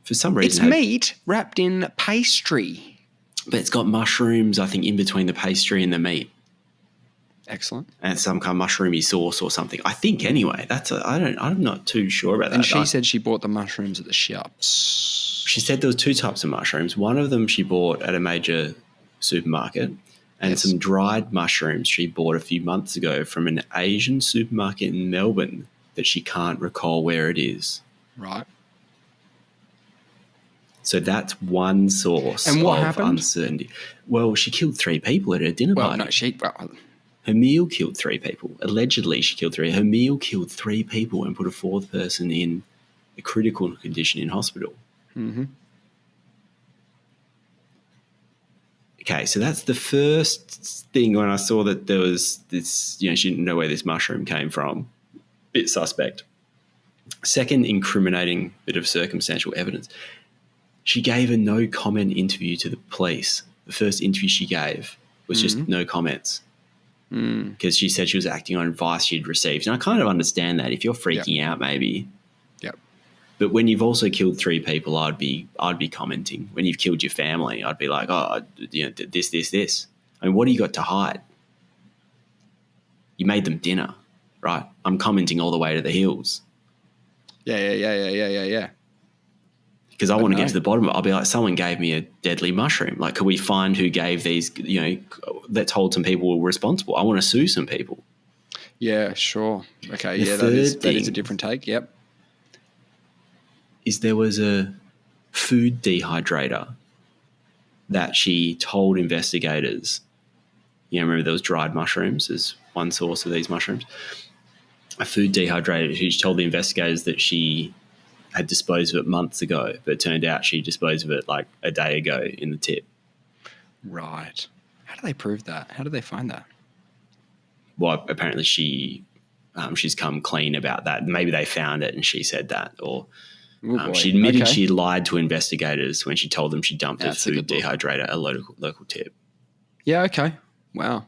for some It's reason... meat wrapped in pastry. But it's got mushrooms, I think, in between the pastry and the meat. Excellent. And some kind of mushroomy sauce or something. I think anyway. I'm not too sure about that. And she said she bought the mushrooms at the shops. She said there was two types of mushrooms. One of them she bought at a major supermarket, and some dried mushrooms she bought a few months ago from an Asian supermarket in Melbourne that she can't recall where it is. Right. So that's one source and what of happened? Uncertainty. Well, she killed 3 people at her dinner party. Her meal killed 3 people. Allegedly, she killed 3. Her meal killed 3 people and put a 4th person in a critical condition in hospital. Mm-hmm. Okay, so that's the first thing when I saw that there was this, she didn't know where this mushroom came from. Bit suspect. Second, incriminating bit of circumstantial evidence. She gave a no-comment interview to the police. The first interview she gave was just no comments. Because she said she was acting on advice she'd received. And I kind of understand that. If you're freaking out, maybe. Yep. But when you've also killed 3 people, I'd be commenting. When you've killed your family, I'd be like, this. I mean, what do you got to hide? You made them dinner, right? I'm commenting all the way to the hills. Yeah. Because I want to get to the bottom of it. I'll be like, someone gave me a deadly mushroom. Like, could we find who gave these, let's hold some people responsible. I want to sue some people. Yeah, sure. Okay, that is a different take, yep. Is there was a food dehydrator that she told investigators, remember there was dried mushrooms as one source of these mushrooms? A food dehydrator who told the investigators that she had disposed of it months ago, but it turned out she disposed of it like a day ago in the tip. Right. How do they prove that? How do they find that? Well, apparently she's come clean about that. Maybe they found it and she said that, or she admitted she lied to investigators when she told them she dumped a food dehydrator at a local tip. Yeah, okay. Wow.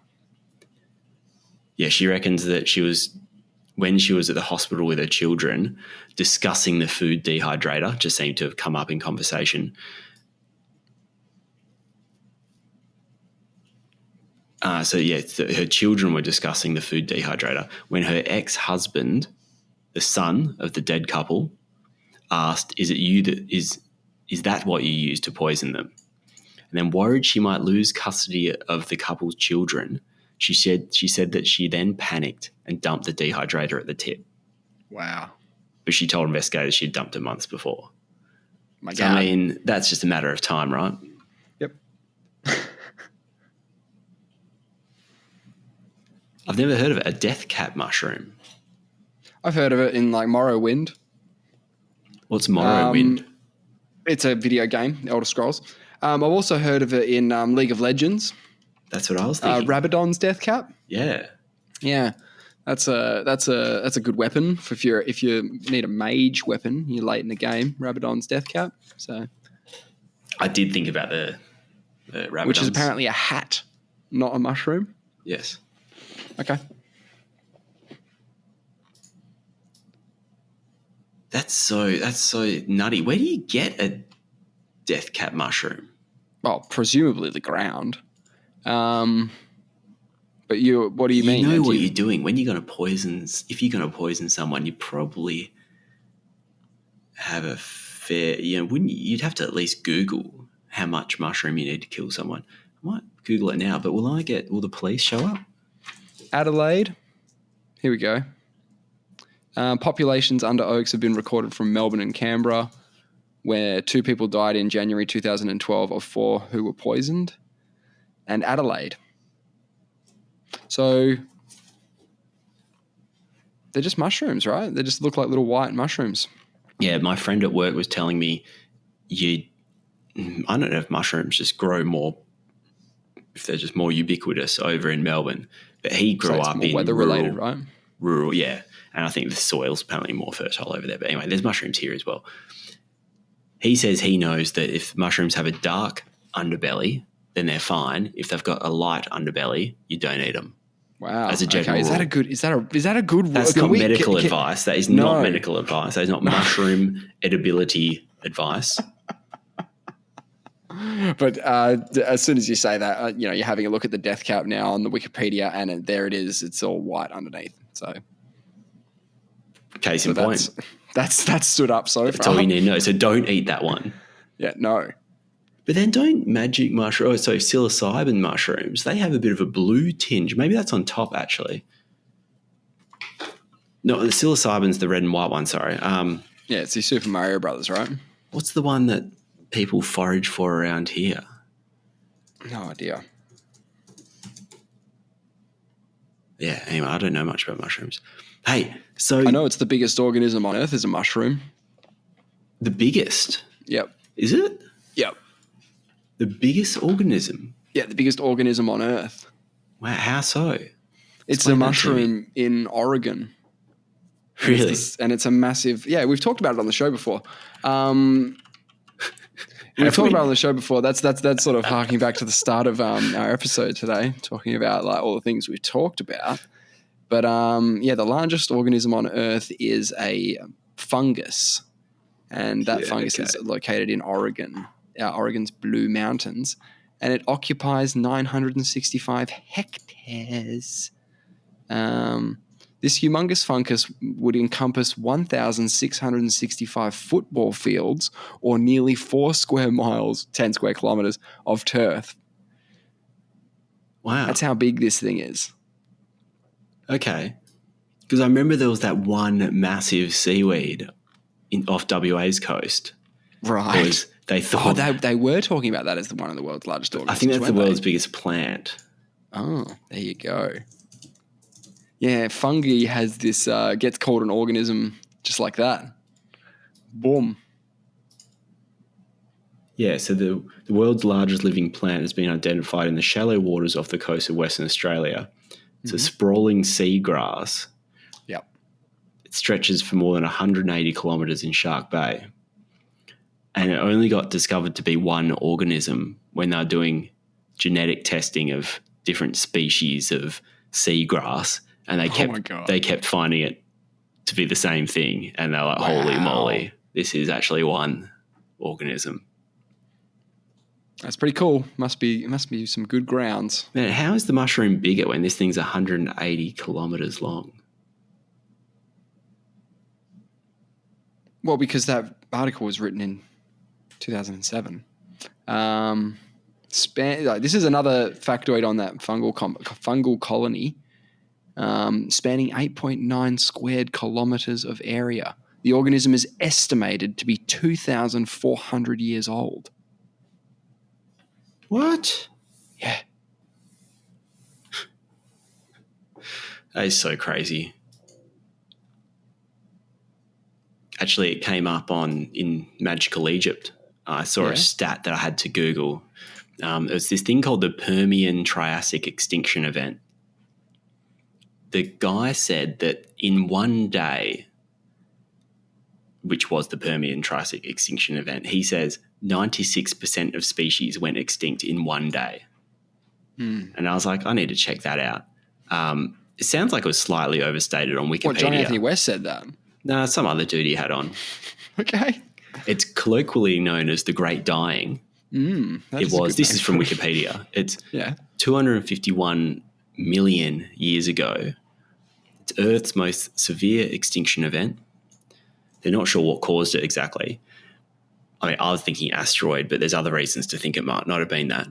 Yeah, she reckons that when she was at the hospital with her children, discussing the food dehydrator just seemed to have come up in conversation. Her children were discussing the food dehydrator when her ex-husband, the son of the dead couple, asked, "Is it you is that what you used to poison them?" And then, worried she might lose custody of the couple's children, she said that she then panicked and dumped the dehydrator at the tip. Wow. But she told investigators she'd dumped it months before. My God. I mean, that's just a matter of time, right? Yep. I've never heard of it. A death cap mushroom. I've heard of it in like Morrowind. What's Morrowind? It's a video game, Elder Scrolls. I've also heard of it in League of Legends. That's what I was thinking. Rabadon's death cap. Yeah. That's a good weapon for if you need a mage weapon. You're late in the game. Rabadon's death cap. So I did think about the Rabadon's, which is apparently a hat, not a mushroom. Yes. Okay. That's so nutty. Where do you get a death cap mushroom? Well, presumably the ground. But what do you mean? You know what you're doing when you're going to poison. If you're going to poison someone, you probably have a fair. Wouldn't you? You'd have to at least Google how much mushroom you need to kill someone. I might Google it now, but will the police show up? Adelaide. Here we go. Populations under oaks have been recorded from Melbourne and Canberra, where 2 people died in January 2012 of 4 who were poisoned, and Adelaide. So they're just mushrooms, right? They just look like little white mushrooms. Yeah, my friend at work was telling me I don't know if mushrooms just grow more if they're just more ubiquitous over in Melbourne. But he grew So it's up more in weather related, right? rural, yeah. And I think the soil's apparently more fertile over there. But anyway, there's mushrooms here as well. He says he knows that if mushrooms have a dark underbelly, then they're fine. If they've got a light underbelly, you don't eat them. Wow. As a general okay. Is that a good? That's not medical advice. That is not medical advice. That is not mushroom edibility advice. But as soon as you say that, you're having a look at the death cap now on the Wikipedia, and there it is. It's all white underneath. So, case in point. That's stood up so far. That's all you need to know. So don't eat that one. Yeah, no. But then don't magic mushrooms, so psilocybin mushrooms, they have a bit of a blue tinge. Maybe that's on top, actually. No, the psilocybin's the red and white one, sorry. Yeah, it's the Super Mario Brothers, right? What's the one that people forage for around here? No idea. Yeah, anyway, I don't know much about mushrooms. Hey, so... I know it's the biggest organism on Earth is a mushroom. The biggest? Yep. Is it? Yep. The biggest organism? Yeah, the biggest organism on Earth. Wow, how so? It's a mushroom in Oregon. Really? And it's a massive... Yeah, we've talked about it on the show before. We've talked about it on the show before. That's sort of harking back to the start of our episode today, talking about like all the things we've talked about. But the largest organism on Earth is a fungus, and that fungus is located in Oregon, Oregon's Blue Mountains, and it occupies 965 hectares. This humongous fungus would encompass 1,665 football fields or nearly 4 square miles, 10 square kilometers of turf. Wow. That's how big this thing is. Okay. Because I remember there was that one massive seaweed off WA's coast. Right. Because they thought... they were talking about that as one of the world's largest organisms. I think that's the world's biggest plant. Oh, there you go. Yeah, fungi has this, gets called an organism just like that. Boom. Yeah, so the world's largest living plant has been identified in the shallow waters off the coast of Western Australia. It's a sprawling seagrass. Yep. It stretches for more than 180 kilometres in Shark Bay. And it only got discovered to be one organism when they were doing genetic testing of different species of seagrass. And they kept finding it to be the same thing. And they're like, holy moly, this is actually one organism. That's pretty cool. Must be some good grounds. Man, how is the mushroom bigger when this thing's 180 kilometres long? Well, because that article was written in 2007. This is another factoid on that fungal colony. Spanning 8.9 squared kilometres of area. The organism is estimated to be 2,400 years old. What? Yeah. That is so crazy. Actually, it came up in Magical Egypt. I saw a stat that I had to Google. It was this thing called the Permian Triassic Extinction Event. The guy said that in one day, which was the Permian Triassic Extinction Event, he says 96% of species went extinct in one day. And I was like, I need to check that out. It sounds like it was slightly overstated on Wikipedia. What, John Anthony West said that? No, some other dude he had on. Okay. It's colloquially known as the Great Dying. It was. This is from Wikipedia. It's 251 million years ago. It's Earth's most severe extinction event. They're not sure what caused it exactly. I mean, I was thinking asteroid, but there's other reasons to think it might not have been that.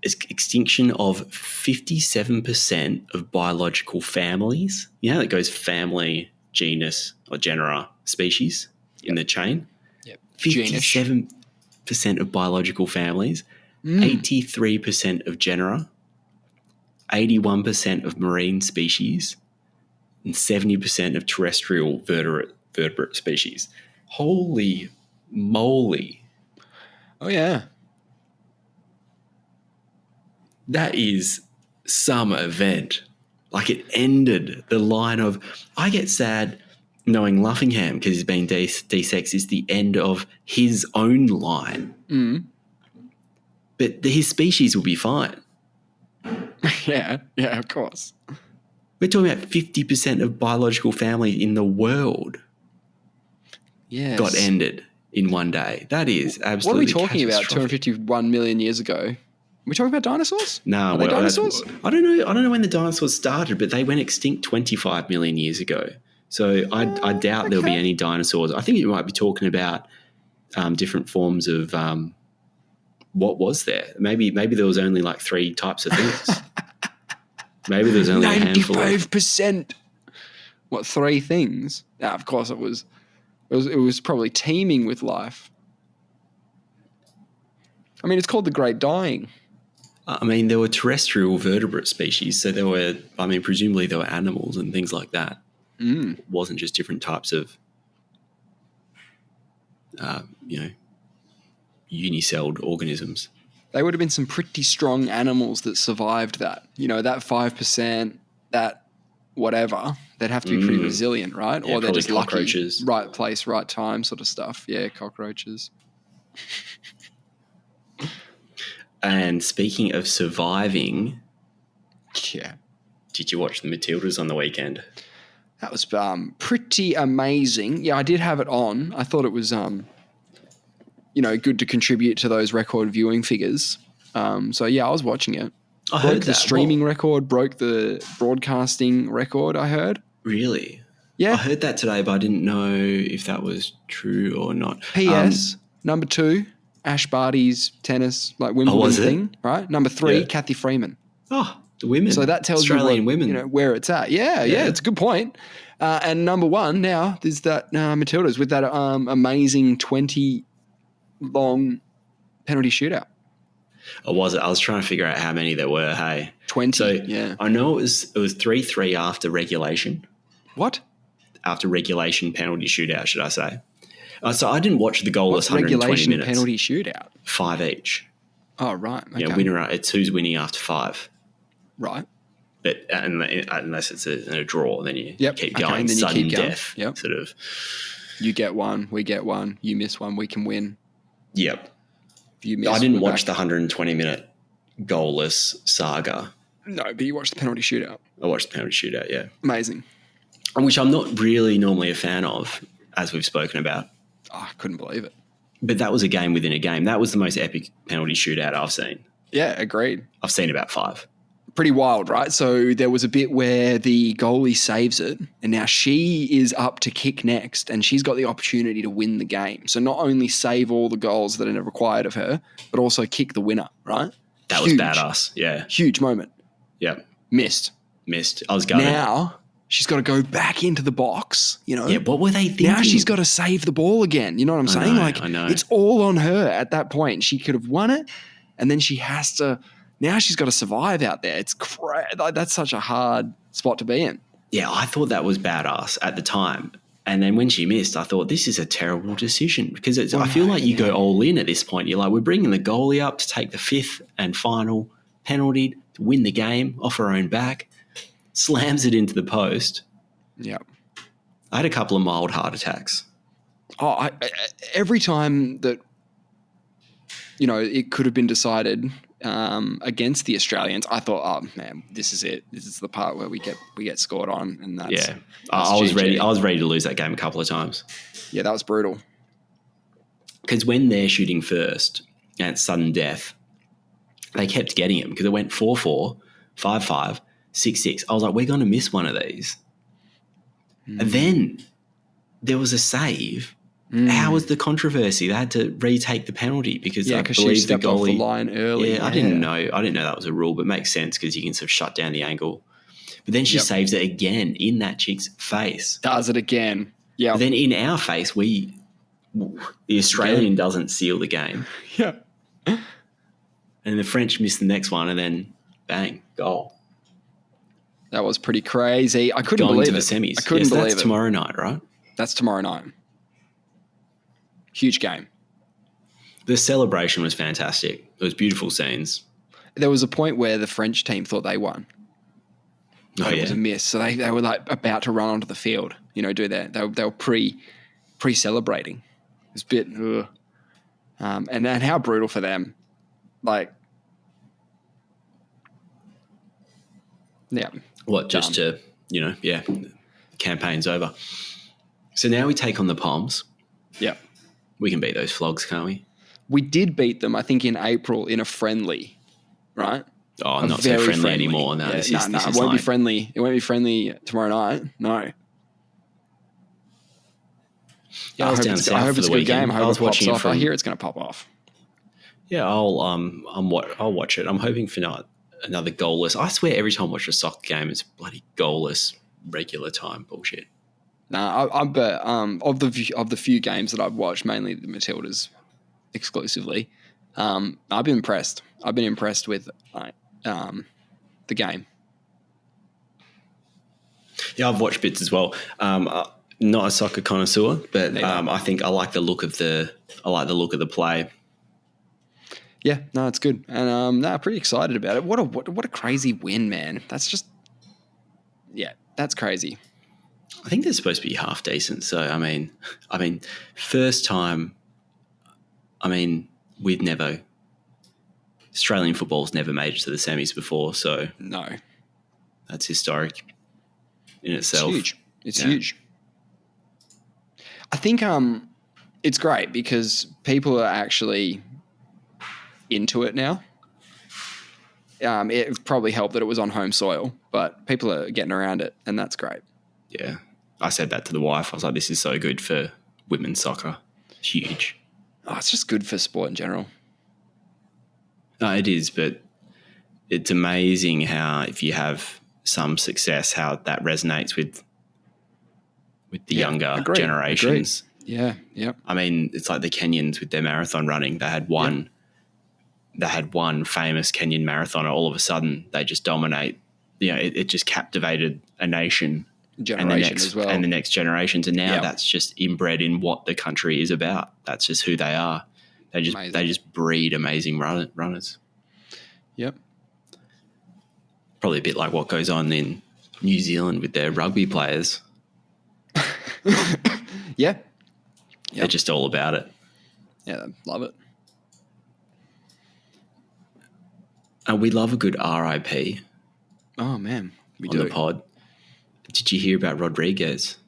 It's extinction of 57% of biological families. You know, it goes family, genus, or genera, species in the chain. Yep. 57% of biological families, 83% of genera, 81% of marine species, and 70% of terrestrial vertebrate species. Holy moly. Oh, yeah. That is some event. Like, it ended the line of, I get sad knowing Luffingham, because he's being desexed, is the end of his own line. But his species will be fine. Yeah, of course. We're talking about 50% of biological families in the world got ended in one day. That is absolutely What are we talking about 251 million years ago? Are we talking about dinosaurs? No, Are they dinosaurs? I don't know. I don't know when the dinosaurs started, but they went extinct 25 million years ago. So I doubt there'll be any dinosaurs. I think you might be talking about different forms of what was there. Maybe there was only like 3 types of things. Maybe there's only 95%. What, 3 things? Nah, of course it was. It was probably teeming with life. I mean, it's called the Great Dying. I mean, there were terrestrial vertebrate species, so there were. I mean, presumably there were animals and things like that. It wasn't just different types of, unicelled organisms. They would have been some pretty strong animals that survived that. You know, that 5%, that whatever, they'd have to be pretty resilient, right? Yeah, or they're just cockroaches. Lucky, right place, right time sort of stuff. Yeah, cockroaches. And speaking of surviving, Yeah. did you watch the Matildas on the weekend? That was pretty amazing. Yeah, I did have it on. I thought it was, good to contribute to those record viewing figures. So, yeah, I was watching it. I heard the streaming record, broke the broadcasting record, I heard. Really? Yeah. I heard that today, but I didn't know if that was true or not. P.S. Number 2, Ash Barty's tennis, like Wimbledon thing, right? Number 3, Kathy Freeman. Oh, the women. So that tells Australian you women. where it's at. Yeah, it's a good point. And number 1 now is that Matildas with that amazing 20-long penalty shootout. Or was it? I was trying to figure out how many there were. Hey, 20. So yeah, I know it was 3-3 after regulation. What? After regulation penalty shootout, should I say? So I didn't watch the goalless 120 regulation minutes. Penalty shootout? 5 each. Oh right. Okay. Yeah, winner. It's who's winning after 5. Right. But unless it's a draw, then you keep going. Okay, and then sudden you keep death. Going. Yep. Sort of. You get one, we get one. You miss one, we can win. Yep. You miss, I didn't watch the 120-minute goalless saga. No, but you watched the penalty shootout. I watched the penalty shootout, yeah. Amazing. Which I'm not really normally a fan of, as we've spoken about. Oh, I couldn't believe it. But that was a game within a game. That was the most epic penalty shootout I've seen. Yeah, agreed. I've seen about 5. Pretty wild, right? So there was a bit where the goalie saves it, and now she is up to kick next, and she's got the opportunity to win the game. So not only save all the goals that are required of her, but also kick the winner, right? That was badass, yeah. Huge moment. Yeah. Missed. I was going. Now she's got to go back into the box, Yeah, what were they thinking? Now she's got to save the ball again. You know what I'm saying? I know. It's all on her at that point. She could have won it, and then she has to... Now she's got to survive out there. It's that's such a hard spot to be in. Yeah, I thought that was badass at the time. And then when she missed, I thought, this is a terrible decision because I feel like you go all in at this point. You're like, we're bringing the goalie up to take the 5th and final penalty to win the game off her own back, slams it into the post. Yeah. I had a couple of mild heart attacks. Oh, every time that, it could have been decided against the Australians, I thought, oh man, this is it. This is the part where we get scored on, and that's I was ready. I was ready to lose that game a couple of times. Yeah, that was brutal. Because when they're shooting first and it's sudden death, they kept getting him because it went 4-4, 5-5, 6-6. I was like, we're going to miss one of these. And then there was a save. How was the controversy? They had to retake the penalty because I believe she stepped the goalie off the line early. Yeah, I didn't know that was a rule, but it makes sense because you can sort of shut down the angle. But then she saves it again in that chick's face. Does it again? Yeah. But then in our face, the Australian doesn't seal the game. Yeah. And the French miss the next one, and then bang, goal. That was pretty crazy. I couldn't Going believe to the it. semis. I couldn't believe that's it. Tomorrow night, right? That's tomorrow night. Huge game. The celebration was fantastic. It was beautiful scenes. there was a point where the French team thought they won. But it was a miss. So they were like about to run onto the field, do that. They were pre-celebrating. It was a bit, and how brutal for them. Like, yeah. What, just to, campaign's over. So now we take on the Palms. Yeah. We can beat those flogs, can't we? We did beat them, I think, in April in a friendly, right? Oh, not so friendly anymore. No, this is it won't be friendly. It won't be friendly tomorrow night. No. Yeah, I was down south for the weekend. I hope it pops off. I hear it's going to pop off. Yeah, I'll watch it. I'm hoping for not another goalless. I swear, every time I watch a soccer game, it's bloody goalless regular time bullshit. No, I bet of the few games that I've watched, mainly the Matildas exclusively, I've been impressed. I've been impressed with the game. Yeah, I've watched bits as well. Not a soccer connoisseur, but I think I like the look of the play. Yeah, no, it's good, and pretty excited about it. What a crazy win, man! That's just, that's crazy. I think they're supposed to be half decent. So I mean, first time. Australian football's never made it to the semis before, so no, that's historic in itself. It's huge. I think it's great because people are actually into it now. It probably helped that it was on home soil, but people are getting around it, and that's great. Yeah, I said that to the wife. I was like, "This is so good for women's soccer. It's huge." Oh, it's just good for sport in general. No, it is, but it's amazing how if you have some success, how that resonates with the younger generations. Agreed. Yeah, yeah. I mean, it's like the Kenyans with their marathon running. They had one famous Kenyan marathoner. All of a sudden, they just dominate. It just captivated a nation. As well. And the next generations. And now that's just inbred in what the country is about. That's just who they are. They just breed amazing runners. Yep. Probably a bit like what goes on in New Zealand with their rugby players. Yeah. They're just all about it. Yeah, love it. We love a good RIP. Oh, man. We do. On the pod. Did you hear about Rodriguez?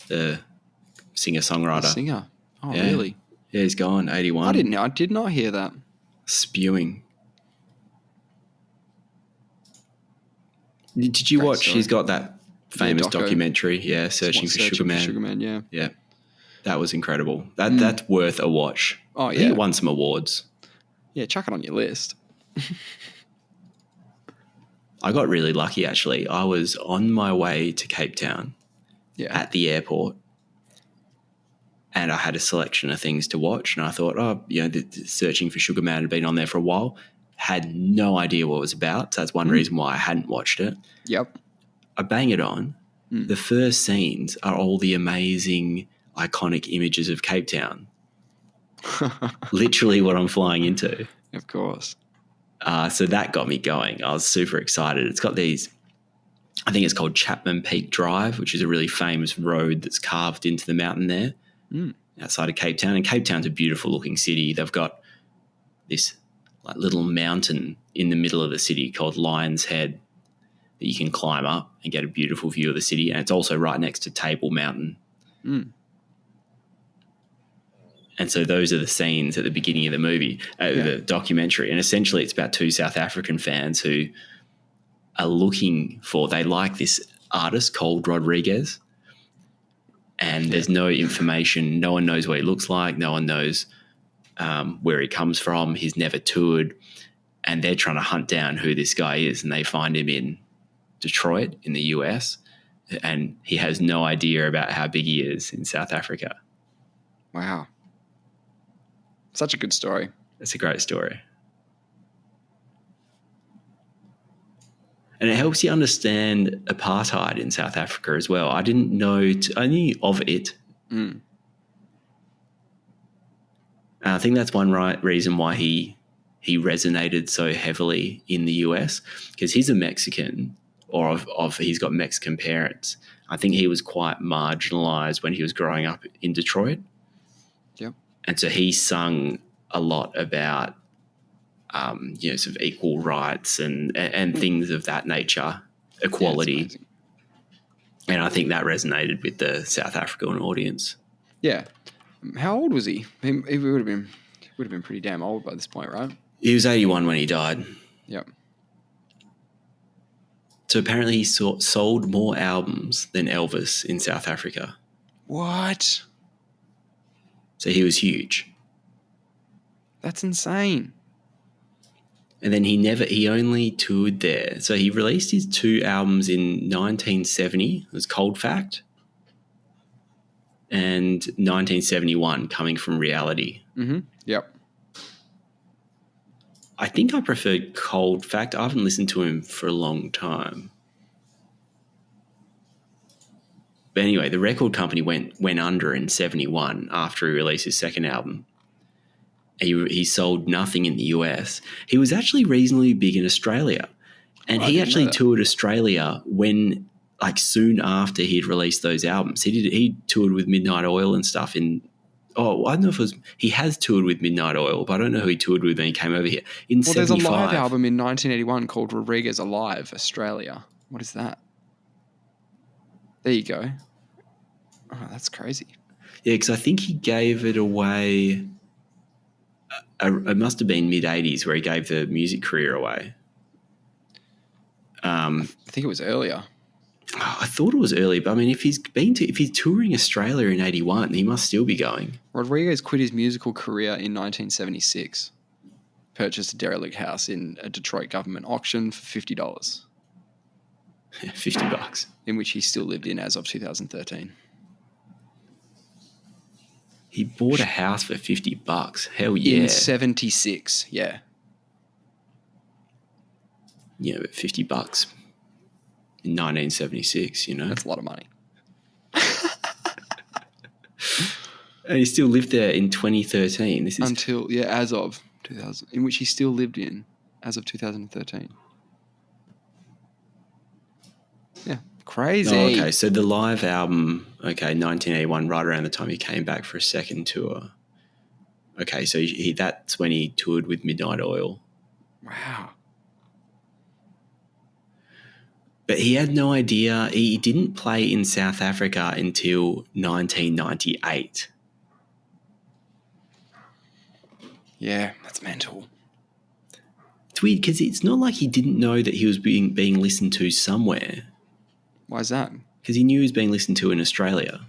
The singer-songwriter. Singer? Oh, yeah. Really? Yeah, he's gone, 81. I didn't know. I did not hear that. Spewing. Did you watch? Story. He's got that famous documentary. Yeah, Searching for Sugar Man. Sugar Man, yeah. Yeah. That was incredible. That's worth a watch. Oh, yeah. I think it won some awards. Yeah, chuck it on your list. I got really lucky, actually. I was on my way to Cape Town at the airport, and I had a selection of things to watch, and I thought, the Searching for Sugar Man had been on there for a while. Had no idea what it was about, so that's one reason why I hadn't watched it. Yep. I bang it on. The first scenes are all the amazing, iconic images of Cape Town. Literally what I'm flying into. Of course. So that got me going. I was super excited. It's got these, I think it's called Chapman Peak Drive, which is a really famous road that's carved into the mountain there outside of Cape Town. And Cape Town's a beautiful looking city. They've got this little mountain in the middle of the city called Lion's Head that you can climb up and get a beautiful view of the city. And it's also right next to Table Mountain. And so those are the scenes at the beginning of the movie, the documentary. And essentially it's about two South African fans who are they like this artist called Rodriguez. And there's no information. No one knows what he looks like. No one knows where he comes from. He's never toured. And they're trying to hunt down who this guy is. And they find him in Detroit in the US. And he has no idea about how big he is in South Africa. Wow. Such a good story. It's a great story. And it helps you understand apartheid in South Africa as well. I didn't know, I knew of it. And I think that's one reason why he he resonated so heavily in the US because he's a Mexican, or he's got Mexican parents. I think he was quite marginalized when he was growing up in Detroit. Yep. And so he sung a lot about, sort of equal rights and things of that nature, equality. Yeah, and I think that resonated with the South African audience. Yeah. How old was he? He would have been pretty damn old by this point, right? He was 81 when he died. Yep. So apparently he sold more albums than Elvis in South Africa. What? So he was huge. That's insane. And then he only toured there. So he released his 2 albums in 1970. It was Cold Fact and 1971, Coming from Reality. Mm-hmm. Yep. I think I preferred Cold Fact. I haven't listened to him for a long time. But anyway, the record company went under in 71 after he released his second album. He sold nothing in the US. He was actually reasonably big in Australia. And he actually toured Australia when, like, soon after he'd released those albums. He toured with Midnight Oil and stuff I don't know if it was, he has toured with Midnight Oil, but I don't know who he toured with when he came over here. In 75. There's a live album in 1981 called Rodriguez Alive, Australia. What is that? There you go. Oh, that's crazy. Yeah, because I think he gave it away. It must have been mid-'80s where he gave the music career away. I think it was earlier. I thought it was early, but I mean, if he's touring Australia in 81, he must still be going. Rodriguez quit his musical career in 1976. Purchased a derelict house in a Detroit government auction for $50. $50. In which he still lived in as of 2013. He bought a house for $50. Hell yeah. In 76, yeah. Yeah, but $50 in 1976, you know? That's a lot of money. And he still lived there in 2013. As of 2000, in which he still lived in as of 2013. Yeah, crazy. Oh, okay, so the live album, 1981, right around the time he came back for a second tour. Okay, so that's when he toured with Midnight Oil. Wow. But he had no idea. He didn't play in South Africa until 1998. Yeah, that's mental. It's weird because it's not like he didn't know that he was being listened to somewhere. Why is that? Because he knew he was being listened to in Australia.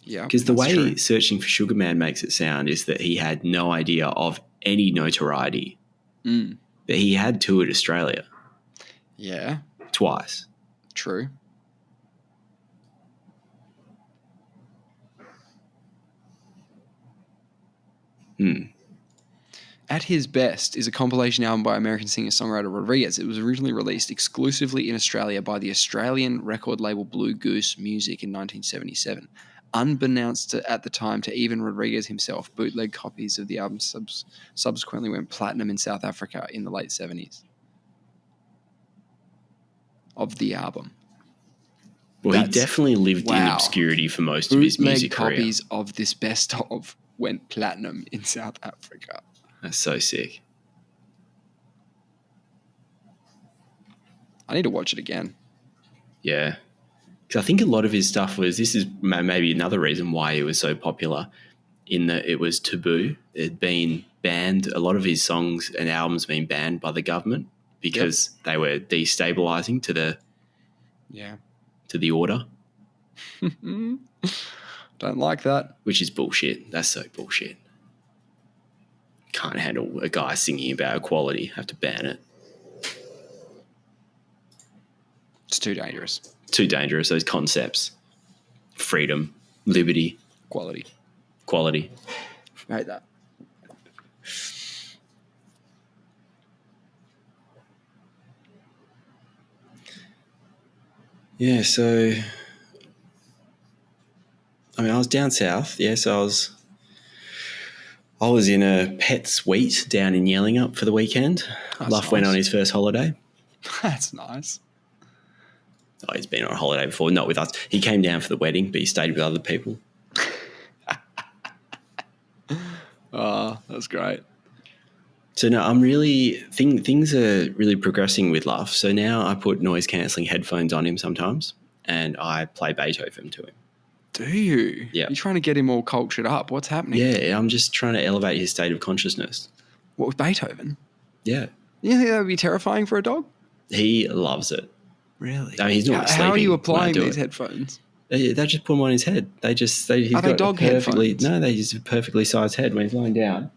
Yeah, because the way Searching for Sugar Man makes it sound is that he had no idea of any notoriety. That he had toured Australia. Yeah. Twice. True. At His Best is a compilation album by American singer-songwriter Rodriguez. It was originally released exclusively in Australia by the Australian record label Blue Goose Music in 1977. Unbeknownst at the time to even Rodriguez himself, bootleg copies of the album subsequently went platinum in South Africa in the late 70s. Of the album. Well, he definitely lived in obscurity for most of his music career. Bootleg copies of this best of went platinum in South Africa. That's so sick. I need to watch it again. Yeah. Because I think a lot of his stuff this is maybe another reason why he was so popular, in that it was taboo. It had been banned. A lot of his songs and albums been banned by the government because they were destabilizing to the order. Don't like that. Which is bullshit. That's so bullshit. Can't handle a guy singing about equality. Have to ban it. It's too dangerous. Too dangerous, those concepts. Freedom, liberty. Quality. I hate that. Yeah, so I mean, I was down south, so I was in a pet suite down in Yellingup for the weekend. Luff went on his first holiday. That's nice. Oh, he's been on a holiday before, not with us. He came down for the wedding, but he stayed with other people. Oh, that's great. So now I'm really things are really progressing with Luff. So now I put noise cancelling headphones on him sometimes, and I play Beethoven to him. Do you? Yeah. You're trying to get him all cultured up. What's happening? Yeah, I'm just trying to elevate his state of consciousness. What, with Beethoven? Yeah, You think that would be terrifying for a dog? he loves it. Really? I mean, he's not sleeping. How are you when I applying do these it. headphones? They just put them on his head. He's Are they got dog perfectly headphones? no. They use a perfectly sized head when he's lying down.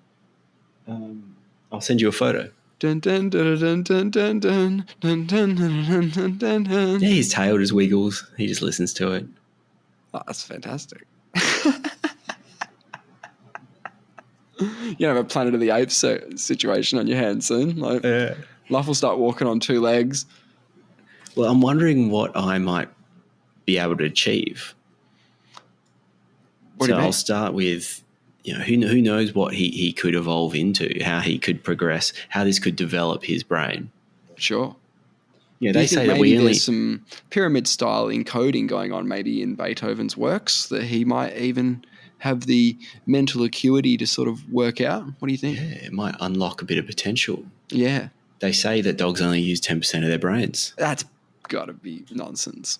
I'll send you a photo. Dun, dun, dun, dun, dun, dun, dun, dun, dun, dun, dun, dun, dun. Yeah, his tail just wiggles. He just listens to it. Oh, that's fantastic. You have a Planet of the Apes situation on your hands soon. Like, Luff will start walking on two legs. Well, I'm wondering what I might be able to achieve. What do you mean? I'll start with, who knows what he could evolve into, how he could progress, how this could develop his brain. Sure. Yeah, Do they you think say that maybe we only. there's some pyramid-style encoding going on maybe in Beethoven's works that he might even have the mental acuity to sort of work out? What do you think? Yeah, it might unlock a bit of potential. Yeah. They say that dogs only use 10% of their brains. That's got to be nonsense.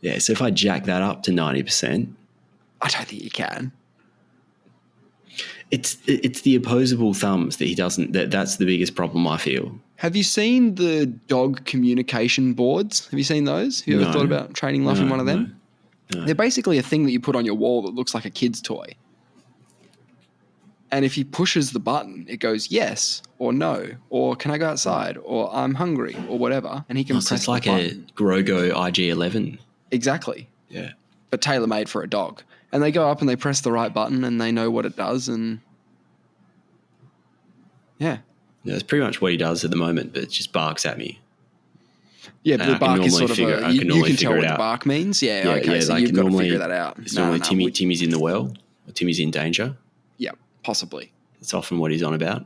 Yeah, so if I jack that up to 90%, I don't think you can. it's the opposable thumbs that he doesn't. That's the biggest problem I feel. Have you seen the dog communication boards? Have you seen those? Have you ever No. thought about training Luff in one of them? No. They're basically a thing that you put on your wall that looks like a kid's toy. And if he pushes the button, it goes yes or no, or can I go outside, or I'm hungry, or whatever. And he can So press it's like the a button. Grogo IG-11. Exactly. Yeah. But tailor-made for a dog. And they go up and they press the right button and they know what it does. And yeah. Yeah, that's pretty much what he does at the moment, but it just barks at me. Yeah, but And the I can bark is normally sort of figure- I you can can normally tell figure what it the out. bark means. Yeah, Yeah, okay, yeah, so like you've got to normally- figure that out. It's normally Timmy's in the well, or Timmy's in danger. Yeah, possibly. That's often what he's on about.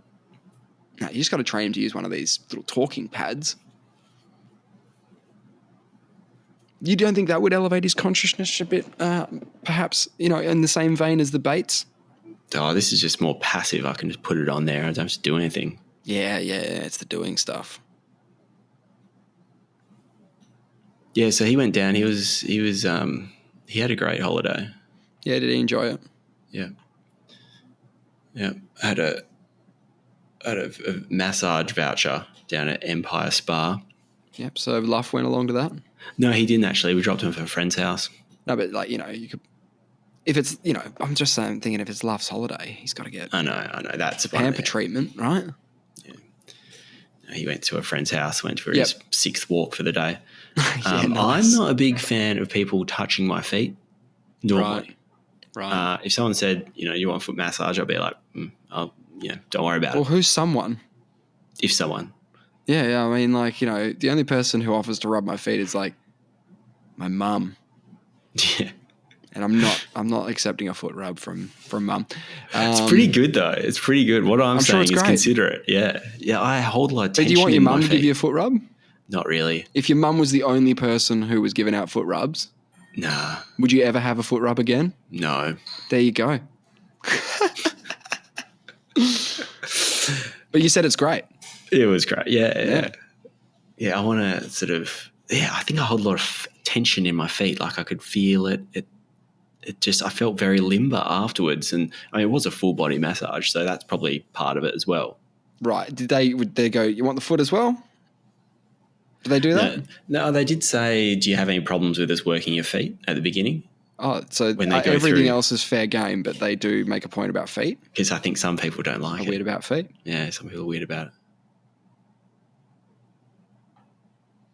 No, you just got to train him to use one of these little talking pads. You don't think that would elevate his consciousness a bit, perhaps, in the same vein as the baits? Oh, this is just more passive. I can just put it on there. I don't have to do anything. Yeah, it's the doing stuff. Yeah, so he went down. He had a great holiday. Yeah, did he enjoy it? Yeah. I had a massage voucher down at Empire Spa. Yep, so Luff went along to that? No, he didn't actually. We dropped him at a friend's house. No, but you could, if it's, I'm just saying, thinking if it's Luff's holiday, he's got to get I know. That's pamper treatment, right? He went to a friend's house, went for Yep. his 6th walk for the day. Yeah, nice. I'm not a big fan of people touching my feet normally. Right. If someone said, you want a foot massage, I'll be like, don't worry about Well, it. who's someone? If someone. Yeah, I mean, the only person who offers to rub my feet is like my mum. Yeah. And I'm not accepting a foot rub from mum. It's pretty good though. It's pretty good. What I'm sure saying it's is great. consider it. Yeah. Yeah, I hold a lot of But tension do you want your in my mum to give feet. you a foot rub? Not really. If your mum was the only person who was giving out foot rubs, Nah. would you ever have a foot rub again? No. There you go. But you said it's great. It was great. Yeah. Yeah, I want to sort of... Yeah, I think I hold a lot of tension in my feet. Like I could feel it. It just... I felt very limber afterwards. And I mean, it was a full body massage, so that's probably part of it as well. Right. Would they go, you want the foot as well? Did they do that? No, they did say, do you have any problems with us working your feet at the beginning? Oh, so When they go everything through- else is fair game, but they do make a point about feet? Because I think some people don't like Are it. weird about feet? Yeah, some people are weird about it.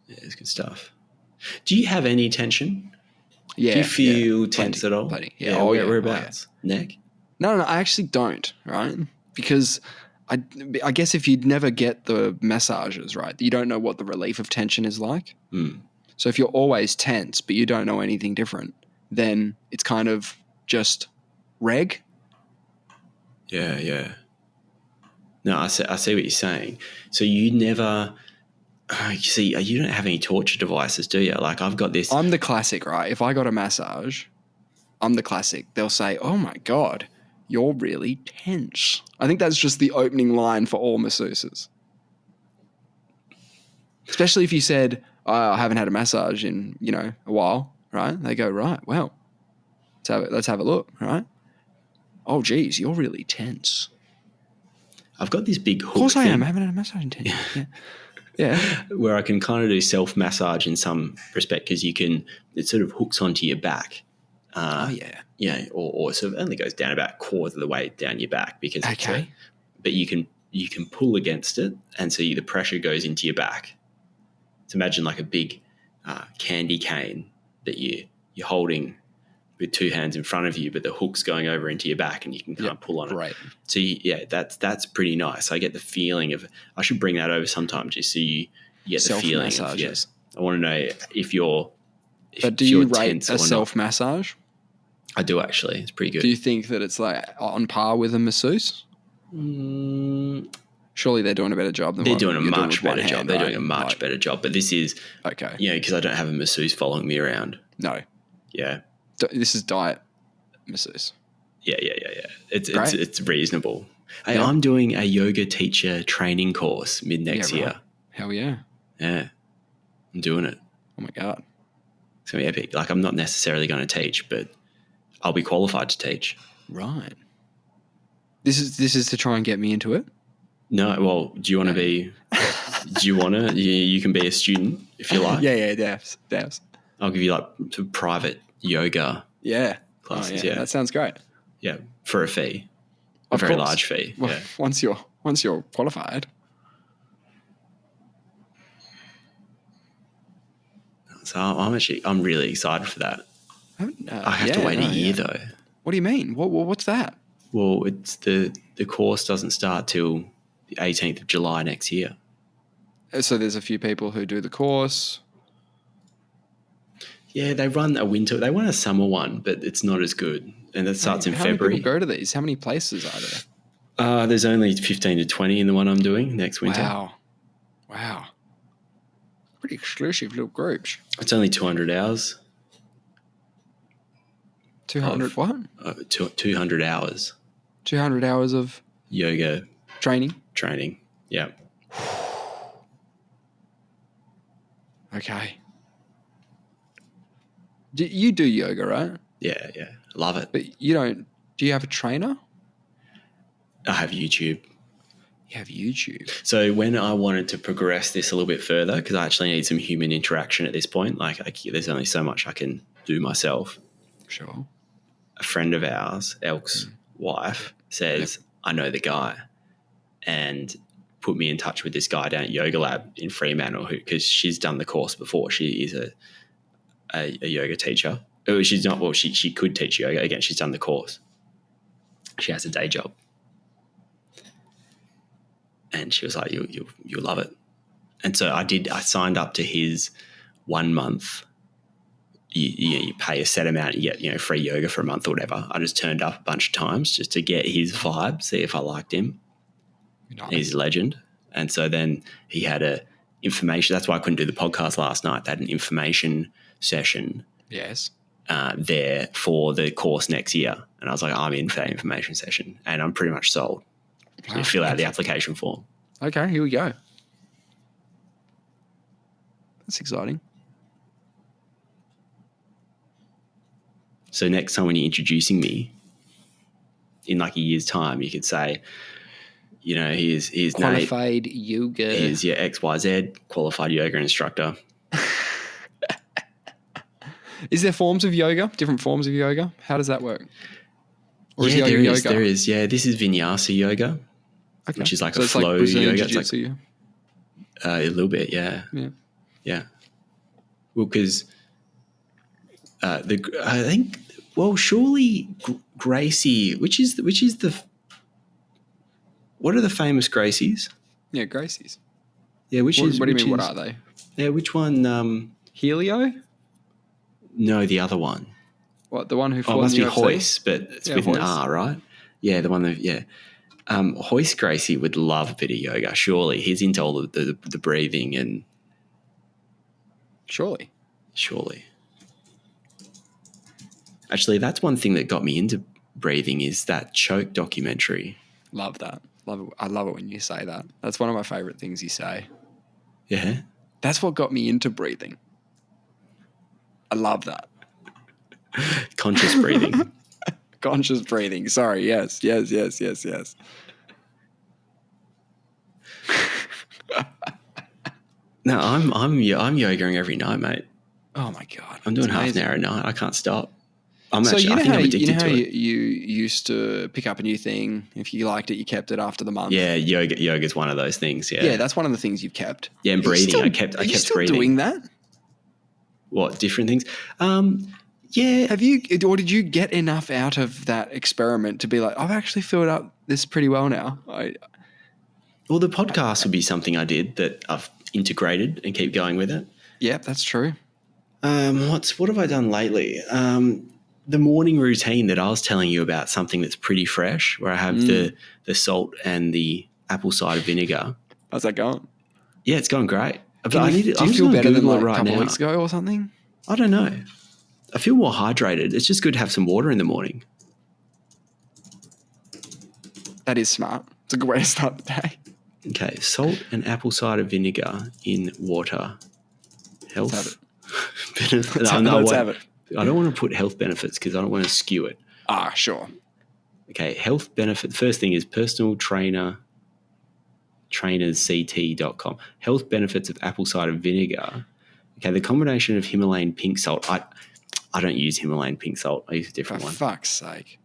Yeah, it's good stuff. Do you have any tension? Yeah. Do you feel yeah. tense Plenty, at all? plenty. Yeah. Oh, yeah. Whereabouts? Neck? No, I actually don't, right? Because I guess if you'd never get the massages, right, you don't know what the relief of tension is like. Mm. So if you're always tense, but you don't know anything different, then it's kind of just reg. Yeah, yeah. No, I see what you're saying. So you never, you see, you don't have any torture devices, do you? Like I've got this. I'm the classic, right? If I got a massage, I'm the classic. They'll say, "Oh my God, you're really tense." I think that's just the opening line for all masseuses. Especially if you said, I haven't had a massage in, a while, right? They go, right, well, let's have a look, right? Oh, geez, you're really tense. I've got this big hook. Of course I am. I haven't had a massage in 10 years. Yeah. Yeah. Where I can kind of do self-massage in some respect because it sort of hooks onto your back. Yeah. Yeah, or sort of only goes down about a quarter of the way down your back because but you can pull against it, and so the pressure goes into your back. So imagine like a big candy cane that you're holding with two hands in front of you, but the hook's going over into your back, and you can kind of pull on it. Right. So that's pretty nice. I get the feeling of I should bring that over sometime just so you get the feeling of yes. I want to know if you're. But do you rate a self massage? I do actually. It's pretty good. Do you think that it's like on par with a masseuse? Surely they're doing a better job than they're doing a much better job. They're doing a much better job. But this is okay. Yeah, because I don't have a masseuse following me around. No. Yeah. This is diet masseuse. Yeah. It's reasonable. Hey, I'm doing a yoga teacher training course mid next year. Hell yeah. Yeah. I'm doing it. Oh my God. It's gonna be epic. Like I'm not necessarily going to teach, but I'll be qualified to teach. Right. This is to try and get me into it? No, well, do you want to be? Do you want to? You can be a student if you like. Yeah, devs. I'll give you like some private yoga. Yeah, classes. Yeah, that sounds great. Yeah, for a fee, a very large fee. Well, yeah. Once you're qualified. So I'm really excited for that. I have to wait a year though. What do you mean? What's that? Well, it's the course doesn't start till the 18th of July next year. So there's a few people who do the course. Yeah, they run a winter. They run a summer one, but it's not as good, and that starts in February. How many people go to these? How many places are there? There's only 15 to 20 in the one I'm doing next winter. Wow. Pretty exclusive little groups. It's only 200 hours. 200 what? 200 hours. 200 hours of yoga training. Yeah. Okay. You do yoga, right? Yeah. Love it. But you don't. Do you have a trainer? I have YouTube. You have YouTube. So when I wanted to progress this a little bit further, because I actually need some human interaction at this point, like there's only so much I can do myself. Sure. A friend of ours, Elk's wife, says, I know the guy, and put me in touch with this guy down at Yoga Lab in Fremantle, because she's done the course before. She is a yoga teacher. Oh, she's not. Well, she could teach yoga. Again, she's done the course. She has a day job. And she was like, you'll love it. And so I signed up to his 1 month. You pay a set amount, you get free yoga for a month or whatever. I just turned up a bunch of times just to get his vibe, see if I liked him. Nice. He's a legend. And so then he had a information. That's why I couldn't do the podcast last night. They had an information session. Yes. There for the course next year. And I was like, I'm in for that information session, and I'm pretty much sold. So you fill out the application form. Okay, here we go. That's exciting. So next time when you're introducing me, in like a year's time, you could say, here's qualified yoga. Here's your XYZ qualified yoga instructor. Is there forms of yoga? Different forms of yoga? How does that work? Or yeah, there is. Yeah, this is vinyasa yoga, which is like a flow yoga. It's like, a little bit, yeah. Well, because I think, surely Gracie, which is the what are the famous Gracies? Yeah, Gracies. Yeah, what do you mean? What are they? Yeah, which one? Helio? No, the other one. What, the one who fought must in be UFC? Hoist, but it's with an R, right? Yeah, the one that, yeah. Hoist Gracie would love a bit of yoga, surely. He's into all the breathing and... Surely. Actually, that's one thing that got me into breathing is that Choke documentary. Love that. Love it. I love it when you say that. That's one of my favorite things you say. Yeah? That's what got me into breathing. I love that. Conscious breathing. Conscious breathing. Sorry. Yes. No, I'm yogaing every night, mate. Oh my God. I'm doing half an hour a night. I can't stop. I think I'm You addicted to it. You used to pick up a new thing. If you liked it, you kept it after the month. Yeah, yoga's one of those things. Yeah. Yeah, that's one of the things you've kept. Yeah, and breathing. I kept breathing. Doing that? What, different things? Yeah. Have you, or did you get enough out of that experiment to be like, I've actually filled up this pretty well now? Well, the podcast would be something I did that I've integrated and keep going with it. Yeah, that's true. What have I done lately? The morning routine that I was telling you about, something that's pretty fresh, where I have the salt and the apple cider vinegar. How's that going? Yeah, it's going great. Do you feel better than like a couple of weeks ago or something? I don't know. I feel more hydrated. It's just good to have some water in the morning. That is smart. It's a good way to start the day. Okay, salt and apple cider vinegar in water. Health. Let's have it. I don't want to put health benefits because I don't want to skew it. Ah, sure. Okay, health benefit. First thing is personal trainersct.com. Health benefits of apple cider vinegar. Okay, the combination of Himalayan pink salt. I don't use Himalayan pink salt. I use a different one. For fuck's sake.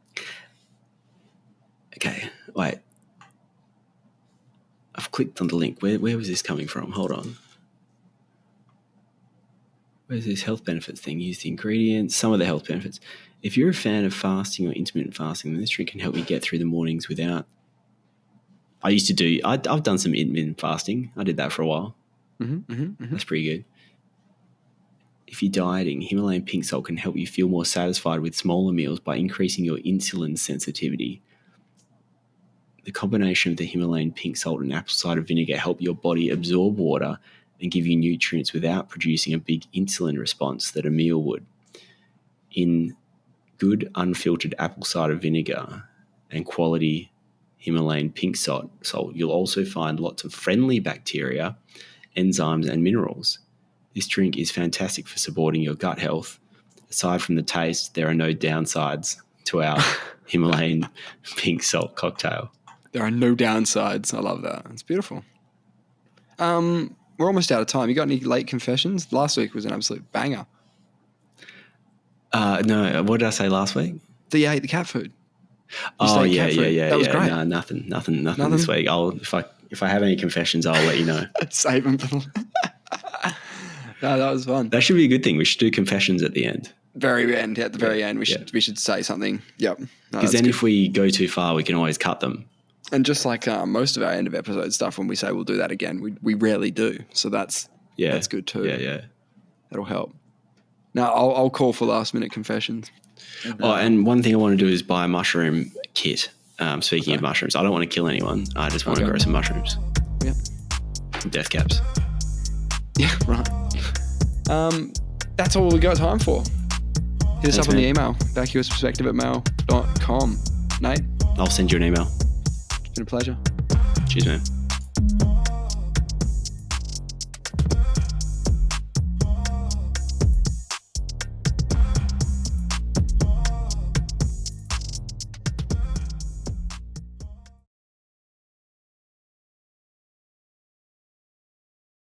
Okay, wait. I've clicked on the link. Where was this coming from? Hold on. Where's this health benefits thing? Use the ingredients, some of the health benefits. If you're a fan of fasting or intermittent fasting, then this drink can help you get through the mornings without... I've done some intermittent fasting. I did that for a while. That's pretty good. If you're dieting, Himalayan pink salt can help you feel more satisfied with smaller meals by increasing your insulin sensitivity. The combination of the Himalayan pink salt and apple cider vinegar help your body absorb water and give you nutrients without producing a big insulin response that a meal would. In good unfiltered apple cider vinegar and quality Himalayan pink salt, you'll also find lots of friendly bacteria, enzymes and minerals. This drink is fantastic for supporting your gut health. Aside from the taste, there are no downsides to our Himalayan pink salt cocktail. There are no downsides. I love that. It's beautiful. We're almost out of time. You got any late confessions? Last week was an absolute banger. No, what did I say last week? You ate the cat food. Oh yeah. That was great. No, nothing this week. If I have any confessions, I'll let you know. Save them for the... No, that was fun. That should be a good thing. We should do confessions at the end. Very end. At the very end, we should say something. Yep. Because then if we go too far, we can always cut them. And just like most of our end of episode stuff, when we say we'll do that again, we rarely do. So that's good too. Yeah. That'll help. Now I'll call for last minute confessions. And one thing I want to do is buy a mushroom kit. Speaking of mushrooms, I don't want to kill anyone. I just want to grow some mushrooms. Yeah. Death caps. Yeah, right. That's all we got time for. Hit us up on the email, vacuousperspective@mail.com. Nate? I'll send you an email. It's been a pleasure. Cheers, man.